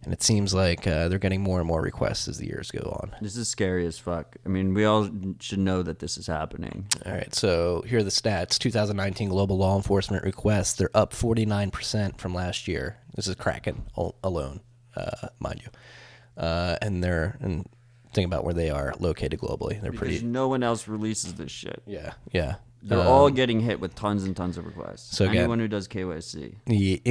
and it seems like they're getting more and more requests as the years go on. This is scary as fuck. I mean, we all should know that this is happening. All right, so here are the stats. 2019 global law enforcement requests, they're up 49% from last year. This is Kraken alone, mind you. And think about where they are located globally. They're Because no one else releases this shit. Yeah. They're all getting hit with tons and tons of requests. So again, anyone who does KYC. The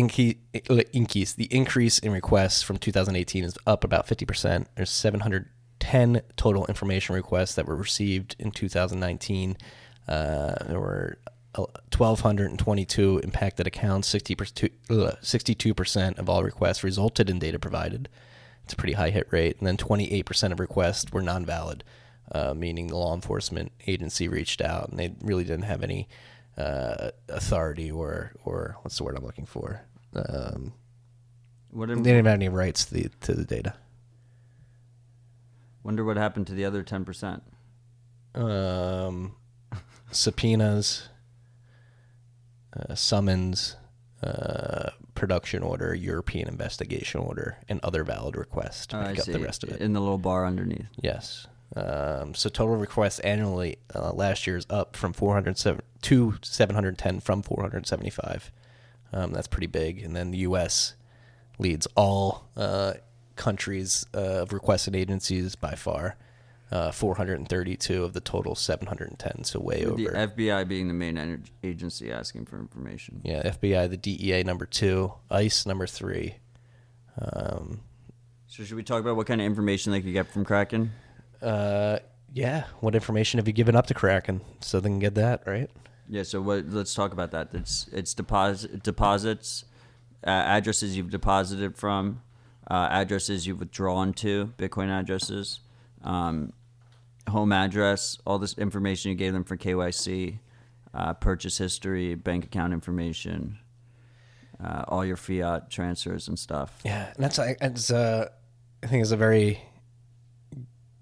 increase in requests from 2018 is up about 50%. There's 710 total information requests that were received in 2019. There were 1,222 impacted accounts. 62% of all requests resulted in data provided. It's a pretty high hit rate. And then 28% of requests were non-valid. Meaning the law enforcement agency reached out and they really didn't have any authority or what's the word I'm looking for? They didn't have any rights to the data. Wonder what happened to the other 10%. Subpoenas, summons, production order, European investigation order, and other valid requests to make up the rest of it. In the little bar underneath. Yes. So total requests annually last year is up from 407 to 710 from 475. That's pretty big. And then the U.S. leads all countries of requested agencies by far. 432 of the total 710, so way over. The FBI being the main agency asking for information. Yeah, FBI, the DEA number 2, ICE number 3. So should we talk about what kind of information they could get from Kraken? Yeah. What information have you given up to Kraken so they can get that, right? Yeah. So let's talk about that. It's deposits, addresses you've deposited from, addresses you've withdrawn to, Bitcoin addresses, home address, all this information you gave them for KYC, purchase history, bank account information, all your fiat transfers and stuff. Yeah, and I think it's a very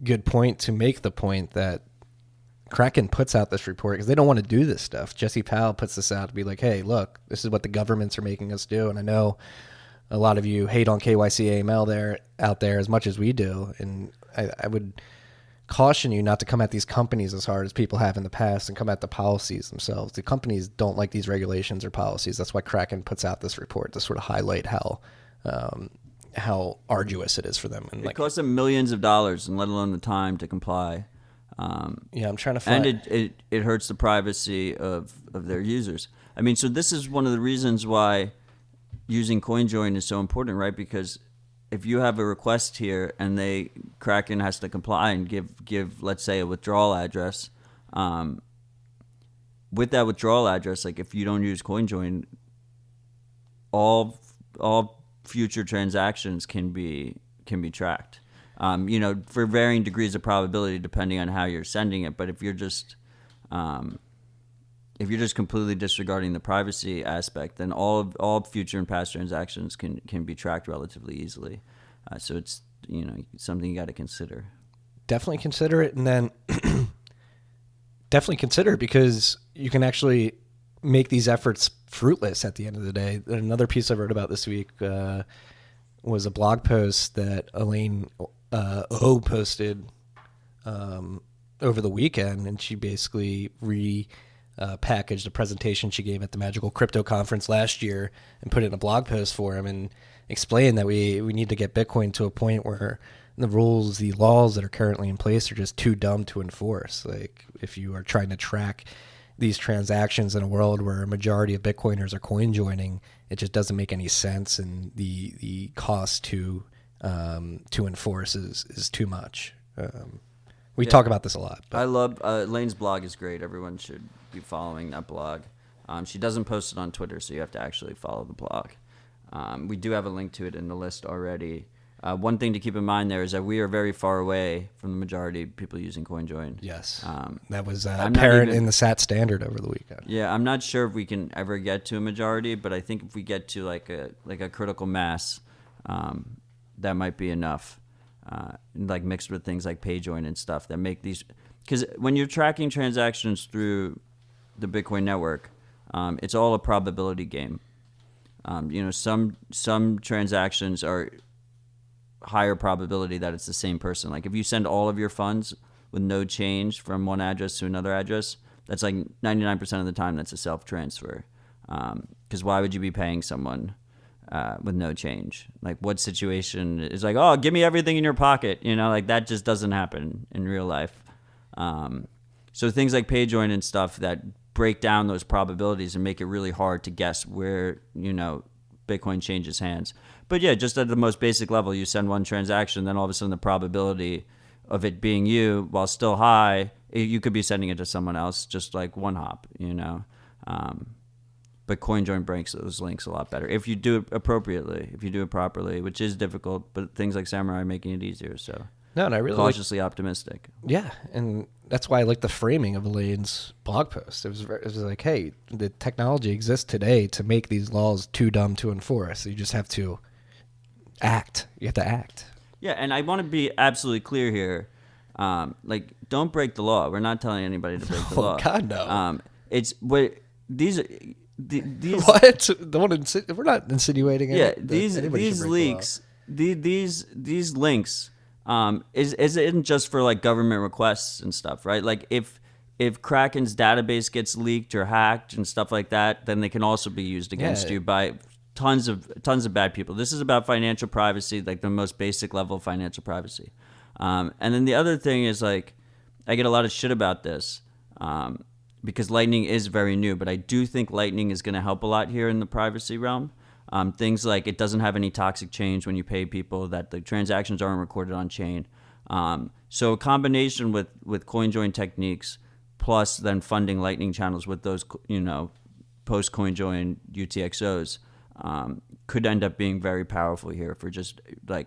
good point to make the point that Kraken puts out this report because they don't want to do this stuff. Jesse Powell puts this out to be like, hey, look, this is what the governments are making us do. And I know a lot of you hate on KYC AML out there as much as we do. And I would caution you not to come at these companies as hard as people have in the past and come at the policies themselves. The companies don't like these regulations or policies. That's why Kraken puts out this report to sort of highlight how arduous it is for them. And it costs them millions of dollars, and let alone the time to comply. Yeah, I'm trying to find. And it hurts the privacy of their users. I mean, so this is one of the reasons why using CoinJoin is so important, right? Because if you have a request here and Kraken has to comply and give let's say a withdrawal address, with that withdrawal address, like if you don't use CoinJoin, all future transactions can be tracked. For varying degrees of probability depending on how you're sending it. But if you're just completely disregarding the privacy aspect, then all future and past transactions can be tracked relatively easily. So it's something you got to consider. Definitely consider it, and then definitely consider it because you can actually make these efforts fruitless at the end of the day. Another piece I wrote about this week was a blog post that Elaine O posted over the weekend, and she basically packaged a presentation she gave at the Magical Crypto Conference last year and put it in a blog post for him and explained that we need to get Bitcoin to a point where the rules, the laws that are currently in place are just too dumb to enforce. Like if you are trying to track these transactions in a world where a majority of Bitcoiners are coin joining, it just doesn't make any sense, and the cost to enforce is too much. We talk about this a lot. But. I love Lane's blog is great. Everyone should be following that blog. She doesn't post it on Twitter, so you have to actually follow the blog. We do have a link to it in the list already. One thing to keep in mind there is that we are very far away from the majority of people using CoinJoin. Yes, that was apparent in the SAT standard over the weekend. Yeah, I'm not sure if we can ever get to a majority, but I think if we get to like a critical mass, that might be enough. Like mixed with things like PayJoin and stuff that make these. because when you're tracking transactions through the Bitcoin network, it's all a probability game. Some transactions are higher probability that it's the same person. Like if you send all of your funds with no change from one address to another address, that's like 99% of the time that's a self-transfer. Because why would you be paying someone with no change? Like what situation is like, oh, give me everything in your pocket? Like that just doesn't happen in real life. So things like PayJoin and stuff that break down those probabilities and make it really hard to guess where, Bitcoin changes hands. But yeah, just at the most basic level, you send one transaction, then all of a sudden the probability of it being you, while still high, you could be sending it to someone else, just like one hop, But CoinJoin breaks those links a lot better if you do it appropriately, if you do it properly, which is difficult. But things like Samurai are making it easier. So no, and I really cautiously optimistic. Yeah, and that's why I like the framing of Elaine's blog post. It was like, hey, the technology exists today to make these laws too dumb to enforce. You just have to act. You have to act. Yeah, and I want to be absolutely clear here. Don't break the law. We're not telling anybody to break the law. Oh God, no. It's what these. What? We're not insinuating. Yeah, these leaks, these links, isn't just for like government requests and stuff, right? Like if Kraken's database gets leaked or hacked and stuff like that, then they can also be used against you by tons of bad people. This is about financial privacy, like the most basic level of financial privacy. And then the other thing is like, I get a lot of shit about this. Because Lightning is very new, but I do think Lightning is going to help a lot here in the privacy realm. Things like it doesn't have any toxic change when you pay people, that the transactions aren't recorded on chain. So a combination with CoinJoin techniques plus then funding Lightning channels with those, post CoinJoin UTXOs could end up being very powerful here for just like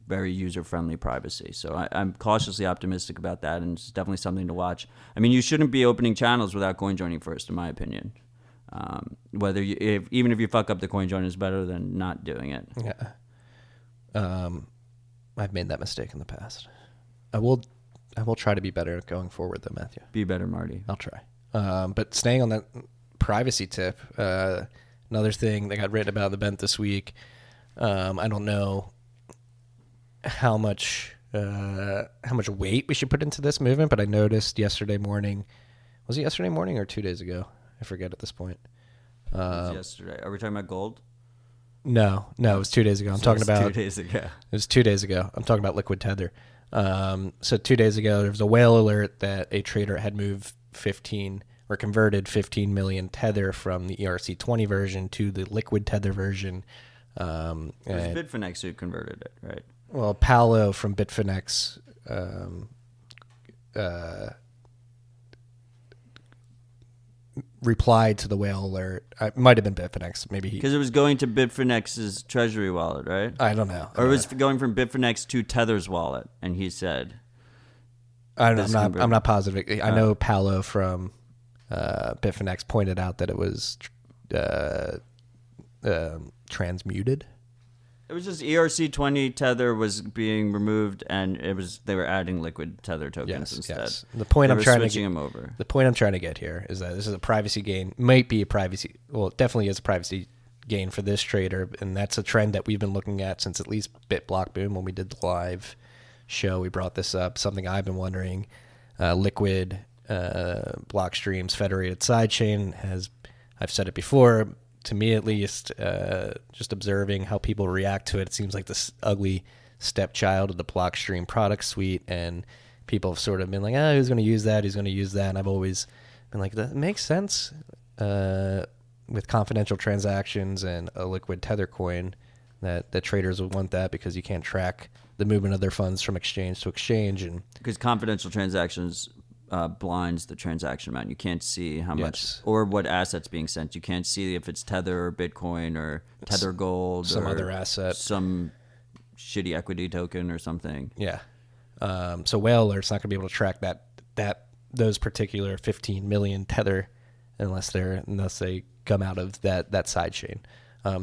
very user-friendly privacy. So I'm cautiously optimistic about that, and it's definitely something to watch. I mean, you shouldn't be opening channels without coin joining first, in my opinion. Even if you fuck up the coin join, is better than not doing it. Yeah. I've made that mistake in the past. I will try to be better going forward, though, Matthew. Be better, Marty. I'll try. But staying on that privacy tip, another thing that got written about in the Bent this week, I don't know how much weight we should put into this movement, but I noticed yesterday morning. Was it yesterday morning or 2 days ago? I forget at this point. It was yesterday. Are we talking about gold? No, it was 2 days ago. I'm talking about 2 days ago. It was 2 days ago. I'm talking about liquid tether. So 2 days ago, there was a whale alert that a trader had moved converted 15 million tether from the ERC20 version to the liquid tether version. It was Bitfinex who converted it, right? Well, Paolo from Bitfinex replied to the whale alert. It might have been Bitfinex. Maybe because it was going to Bitfinex's treasury wallet, right? I don't know. Or it was going from Bitfinex to Tether's wallet, and he said, I'm not positive. I know Paolo from Bitfinex pointed out that it was transmuted. It was just ERC20 tether was being removed, and they were adding liquid tether tokens instead. Yes. The point I'm trying to get here is that this is a privacy gain. It definitely is a privacy gain for this trader, and that's a trend that we've been looking at since at least BitBlock Boom. When we did the live show, we brought this up. Something I've been wondering. Liquid Blockstream's federated sidechain I've said it before. To me, at least, just observing how people react to it, it seems like this ugly stepchild of the Blockstream product suite, and people have sort of been like, who's going to use that? Who's going to use that? And I've always been like, that makes sense with confidential transactions and a liquid tether coin, that traders would want that because you can't track the movement of their funds from exchange to exchange. And because confidential transactions blinds the transaction amount. You can't see how much or what assets being sent. You can't see if it's Tether or Bitcoin or Tether Gold some or other asset, some shitty equity token or something. Yeah. So whale alert's not going to be able to track those particular 15 million Tether unless they come out of that side chain.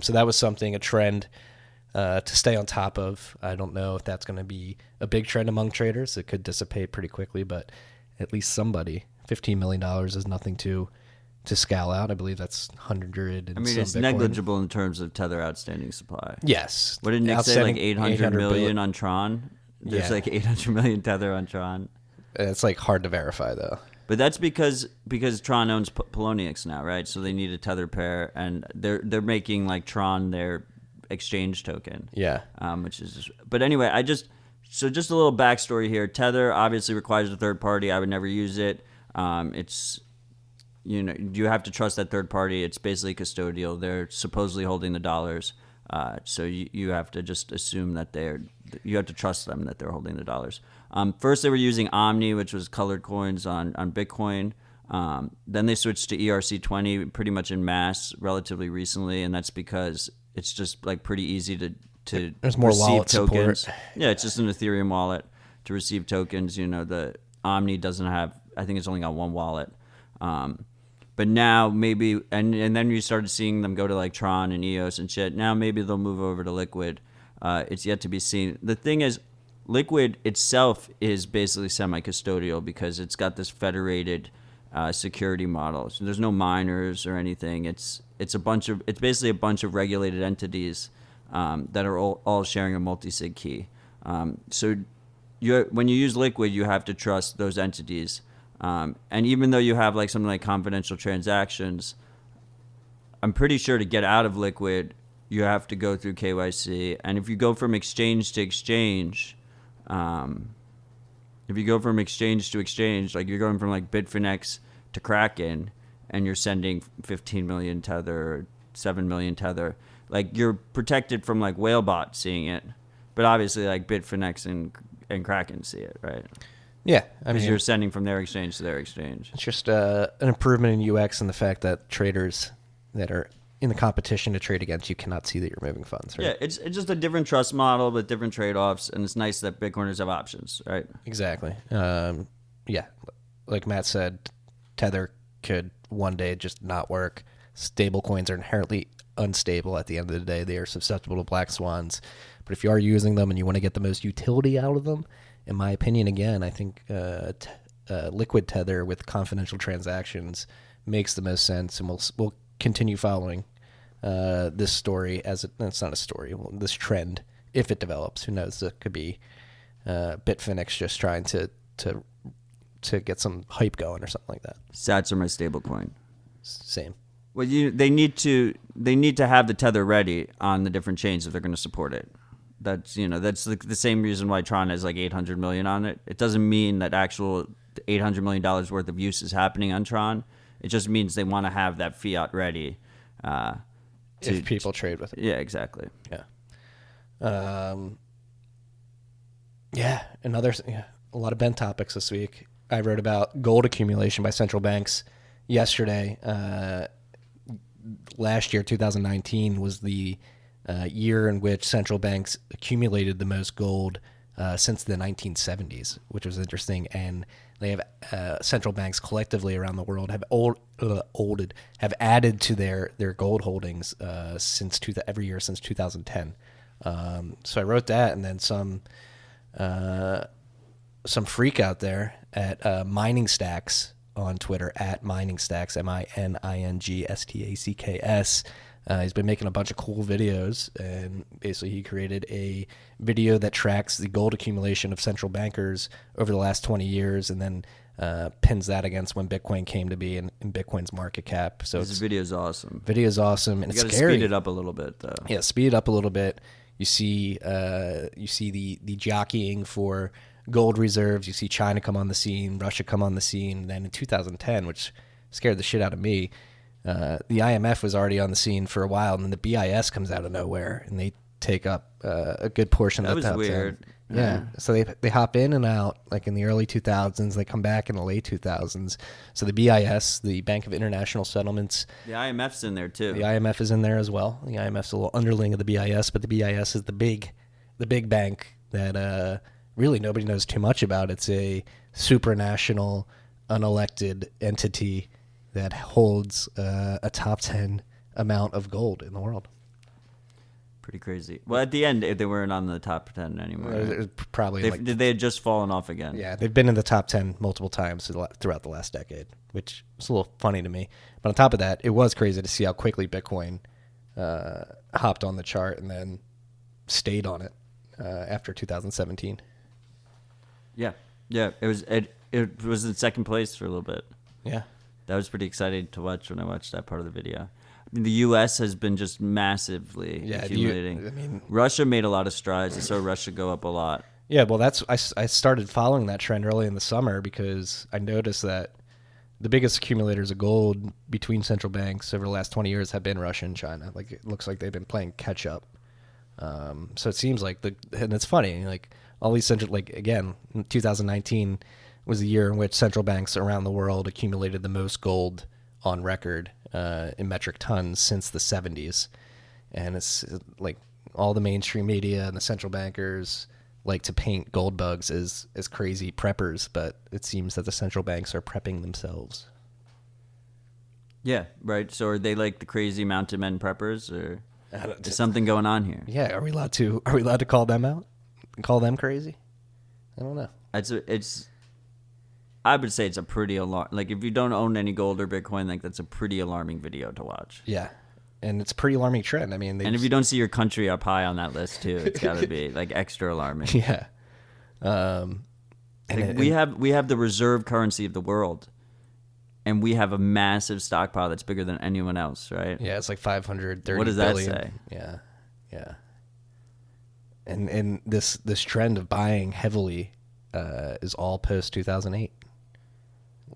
So that was a trend to stay on top of. I don't know if that's going to be a big trend among traders. It could dissipate pretty quickly, but at least somebody. $15 million is nothing to scale out. I believe that's 100 and I mean, some it's Bitcoin. negligible in terms of Tether outstanding supply. Yes. What did Nick say? Like 800 million on Tron? There's Yeah. like 800 million Tether on Tron. It's like hard to verify though. But that's because Tron owns Poloniex now, right? So they need a Tether pair, and they're making like Tron their exchange token. Yeah. Which is just, but anyway, just a little backstory here. Tether obviously requires a third party. I would never use it. It's, you have to trust that third party. It's basically custodial. They're supposedly holding the dollars. So you have to just assume that you have to trust them that they're holding the dollars. First they were using Omni, which was colored coins on Bitcoin. Then they switched to ERC20 pretty much en masse relatively recently, and that's because it's just like pretty easy to There's more receive wallet tokens. support. Yeah, it's just an Ethereum wallet to receive tokens. The Omni doesn't have, I think it's only got one wallet. But now maybe, and then you started seeing them go to like Tron and EOS and shit. Now maybe they'll move over to Liquid. It's yet to be seen. The thing is, Liquid itself is basically semi-custodial because it's got this federated security model. So there's no miners or anything. It's basically a bunch of regulated entities that are all sharing a multi-sig key. So when you use Liquid, you have to trust those entities. And even though you have like something like confidential transactions, I'm pretty sure to get out of Liquid, you have to go through KYC. And if you go from exchange to exchange, like you're going from like Bitfinex to Kraken, and you're sending 15 million Tether or 7 million Tether, like you're protected from like Whalebot seeing it, but obviously like Bitfinex and Kraken see it, right? Yeah, Because you're sending from their exchange to their exchange. It's just an improvement in UX and the fact that traders that are in the competition to trade against you cannot see that you're moving funds, right? Yeah, it's just a different trust model with different trade-offs, and it's nice that Bitcoiners have options, right? Exactly. Yeah, like Matt said, Tether could one day just not work. Stable coins are inherently unstable at the end of the day. They are susceptible to black swans. But if you are using them and you want to get the most utility out of them, in my opinion, again, I think Liquid Tether with confidential transactions makes the most sense, and we'll continue following this story it's not a story, this trend, if it develops. Who knows? It could be Bitfinex just trying to get some hype going or something like that. Sats are my stable coin. Same. Well, they need to have the Tether ready on the different chains if they're going to support it. That's the same reason why Tron has like 800 million on it. It doesn't mean that actual $800 million worth of use is happening on Tron. It just means they want to have that fiat ready. If people trade with it. Yeah, exactly. Yeah. A lot of Ben topics this week. I wrote about gold accumulation by central banks yesterday. Last year, 2019, was the year in which central banks accumulated the most gold since the 1970s, which was interesting. And they have central banks collectively around the world have added to their gold holdings every year since 2010. So I wrote that, and then some freak out there at Mining Stacks on Twitter, at Mining Stacks, MININGSTACKS. He's been making a bunch of cool videos, and basically he created a video that tracks the gold accumulation of central bankers over the last 20 years, and then pins that against when Bitcoin came to be in Bitcoin's market cap. So this video is awesome. Video's awesome, and you it's scary. Speed it up a little bit, though. Yeah, speed it up a little bit. You see the jockeying for gold reserves. You see China come on the scene, Russia come on the scene. And then in 2010, which scared the shit out of me, the IMF was already on the scene for a while, and then the BIS comes out of nowhere, and they take up a good portion of the top 10. That was weird. Yeah. So they hop in and out, like in the early 2000s. They come back in the late 2000s. So the BIS, the Bank of International Settlements. The IMF's in there, too. The IMF is in there as well. The IMF's a little underling of the BIS, but the BIS is the big bank that really nobody knows too much about. It's a supranational, unelected entity that holds a top 10 amount of gold in the world. Pretty crazy. Well, at the end, they weren't on the top 10 anymore. It was probably They had just fallen off again. Yeah, they've been in the top 10 multiple times throughout the last decade, which is a little funny to me. But on top of that, it was crazy to see how quickly Bitcoin hopped on the chart and then stayed on it after 2017. Yeah. It was in second place for a little bit. Yeah. That was pretty exciting to watch when I watched that part of the video. I mean, the U.S. has been just massively accumulating. Russia made a lot of strides. I saw Russia go up a lot. Yeah, well, I started following that trend early in the summer because I noticed that the biggest accumulators of gold between central banks over the last 20 years have been Russia and China. Like, it looks like they've been playing catch up. So it seems like and it's funny, like all these again, 2019 was the year in which central banks around the world accumulated the most gold on record in metric tons since the 70s. And it's like all the mainstream media and the central bankers like to paint gold bugs as crazy preppers, but it seems that the central banks are prepping themselves. Yeah, right. So are they like the crazy mountain men preppers, or is something going on here? Yeah, are we allowed to call them out? Call them crazy? I don't know. I would say it's a pretty alarm. Like, if you don't own any gold or Bitcoin, like, that's a pretty alarming video to watch. Yeah, and it's a pretty alarming trend. I mean, and if you don't see your country up high on that list too, it's got to be like extra alarming. Yeah. We have the reserve currency of the world, and we have a massive stockpile that's bigger than anyone else, right? Yeah, it's like 530 What does billion. that say? Yeah. And this trend of buying heavily is all post 2008.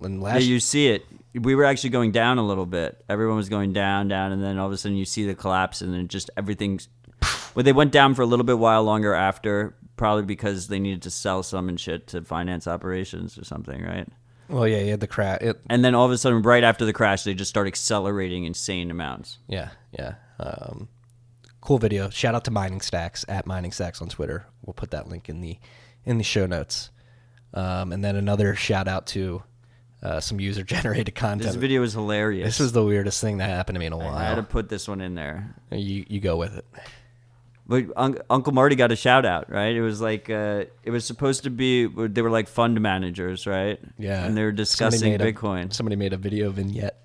You see it. We were actually going down a little bit. Everyone was going down, and then all of a sudden you see the collapse, and then just everything's. Well, they went down for a little bit while longer after, probably because they needed to sell some and shit to finance operations or something, right? Well, yeah, you had the crash. And then all of a sudden, right after the crash, they just start accelerating insane amounts. Yeah. Cool video. Shout out to Mining Stacks at Mining Stacks on Twitter. We'll put that link in the show notes. And then another shout out to some user generated content. This video is hilarious. This is the weirdest thing that happened to me in a while. I had to put this one in there. You go with it. But Uncle Marty got a shout out, right? It was like it was supposed to be. They were like fund managers, right? Yeah. And they were discussing Bitcoin. Somebody made a video vignette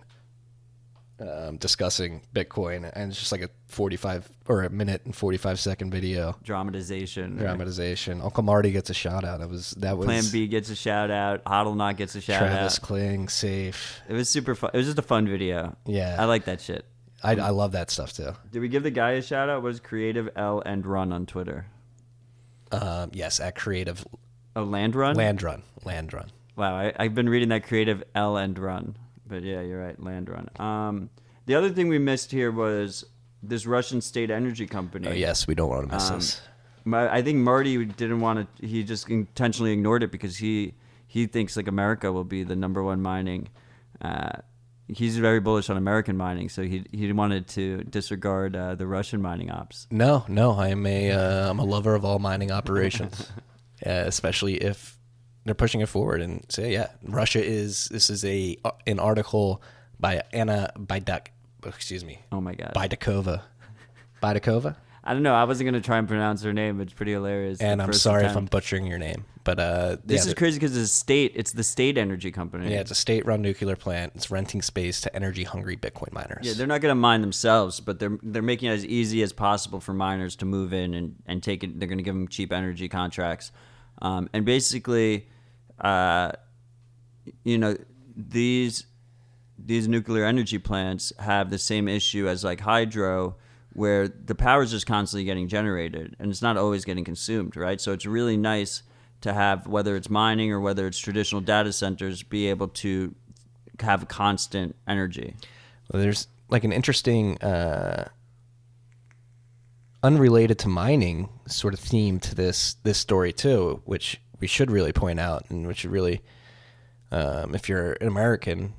discussing Bitcoin, and it's just like a minute and 45-second video. Dramatization. Uncle Marty gets a shout out. That was Plan B gets a shout out. Hodl gets a shout out. Travis Kling, safe. It was super fun. It was just a fun video. Yeah. I like that shit. I love that stuff too. Did we give the guy a shout out? Was Creative L and Run on Twitter? Yes, at Creative. Oh, Land Run. Wow, I've been reading that Creative L and Run, but yeah, you're right, Land Run. The other thing we missed here was this Russian state energy company. Oh yes, we don't want to miss this. I think Marty didn't want to. He just intentionally ignored it because he thinks like America will be the number one mining. He's very bullish on American mining, so he wanted to disregard the Russian mining ops. No, I'm a lover of all mining operations, especially if they're pushing it forward and say, yeah, Russia is. This is an article by Anna Baydakova. Excuse me. Oh my God. Baydakova. I don't know. I wasn't going to try and pronounce her name. It's pretty hilarious. And I'm sorry if I'm butchering your name. But this is crazy because it's the state energy company. Yeah, it's a state-run nuclear plant. It's renting space to energy-hungry Bitcoin miners. Yeah, they're not going to mine themselves, but they're making it as easy as possible for miners to move in and take it. They're going to give them cheap energy contracts. And basically, these nuclear energy plants have the same issue as like hydro, where the power is just constantly getting generated and it's not always getting consumed, right? So it's really nice to have, whether it's mining or whether it's traditional data centers, be able to have constant energy. Well, there's like an interesting, unrelated to mining sort of theme to this story too, which we should really point out and which should really, if you're an American,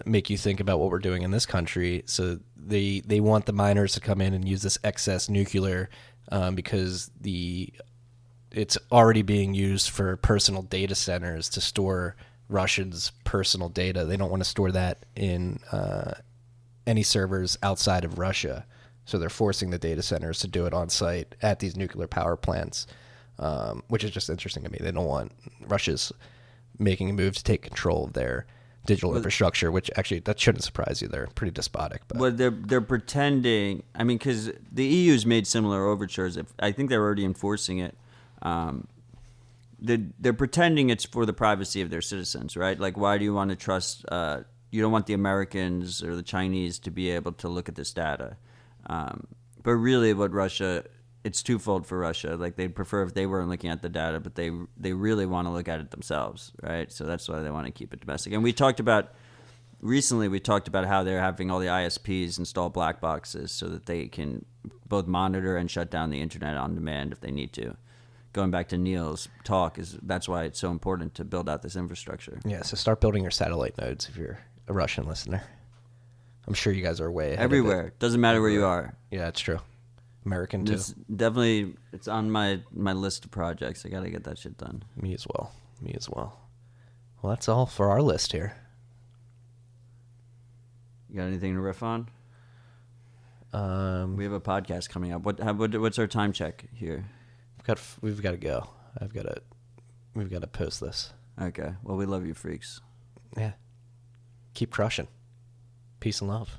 make you think about what we're doing in this country. So they want the miners to come in and use this excess nuclear because it's already being used for personal data centers to store Russians' personal data. They don't want to store that in any servers outside of Russia. So they're forcing the data centers to do it on site at these nuclear power plants, which is just interesting to me. They don't want Russia's making a move to take control of their digital infrastructure, which actually that shouldn't surprise you. They're pretty despotic. But well, they're pretending. I mean, because the EU's made similar overtures. I think they're already enforcing it. They're pretending it's for the privacy of their citizens, right? Like, why do you want to trust? You don't want the Americans or the Chinese to be able to look at this data. But really, what Russia, it's twofold for Russia. Like, they'd prefer if they weren't looking at the data, but they really want to look at it themselves, right? So that's why they want to keep it domestic. And recently we talked about how they're having all the ISPs install black boxes so that they can both monitor and shut down the internet on demand if they need to. Going back to Neil's talk, that's why it's so important to build out this infrastructure. yeah, so start building your satellite nodes if you're a Russian listener. I'm sure you guys are way ahead Everywhere. of it. Doesn't matter where you are. Yeah, it's true. American too. It's on my list of projects. I got to get that shit done. Me as well. Well, that's all for our list here. You got anything to riff on? We have a podcast coming up. What's our time check here? We've got to go. We've got to post this. Okay. Well, we love you, freaks. Yeah. Keep crushing. Peace and love.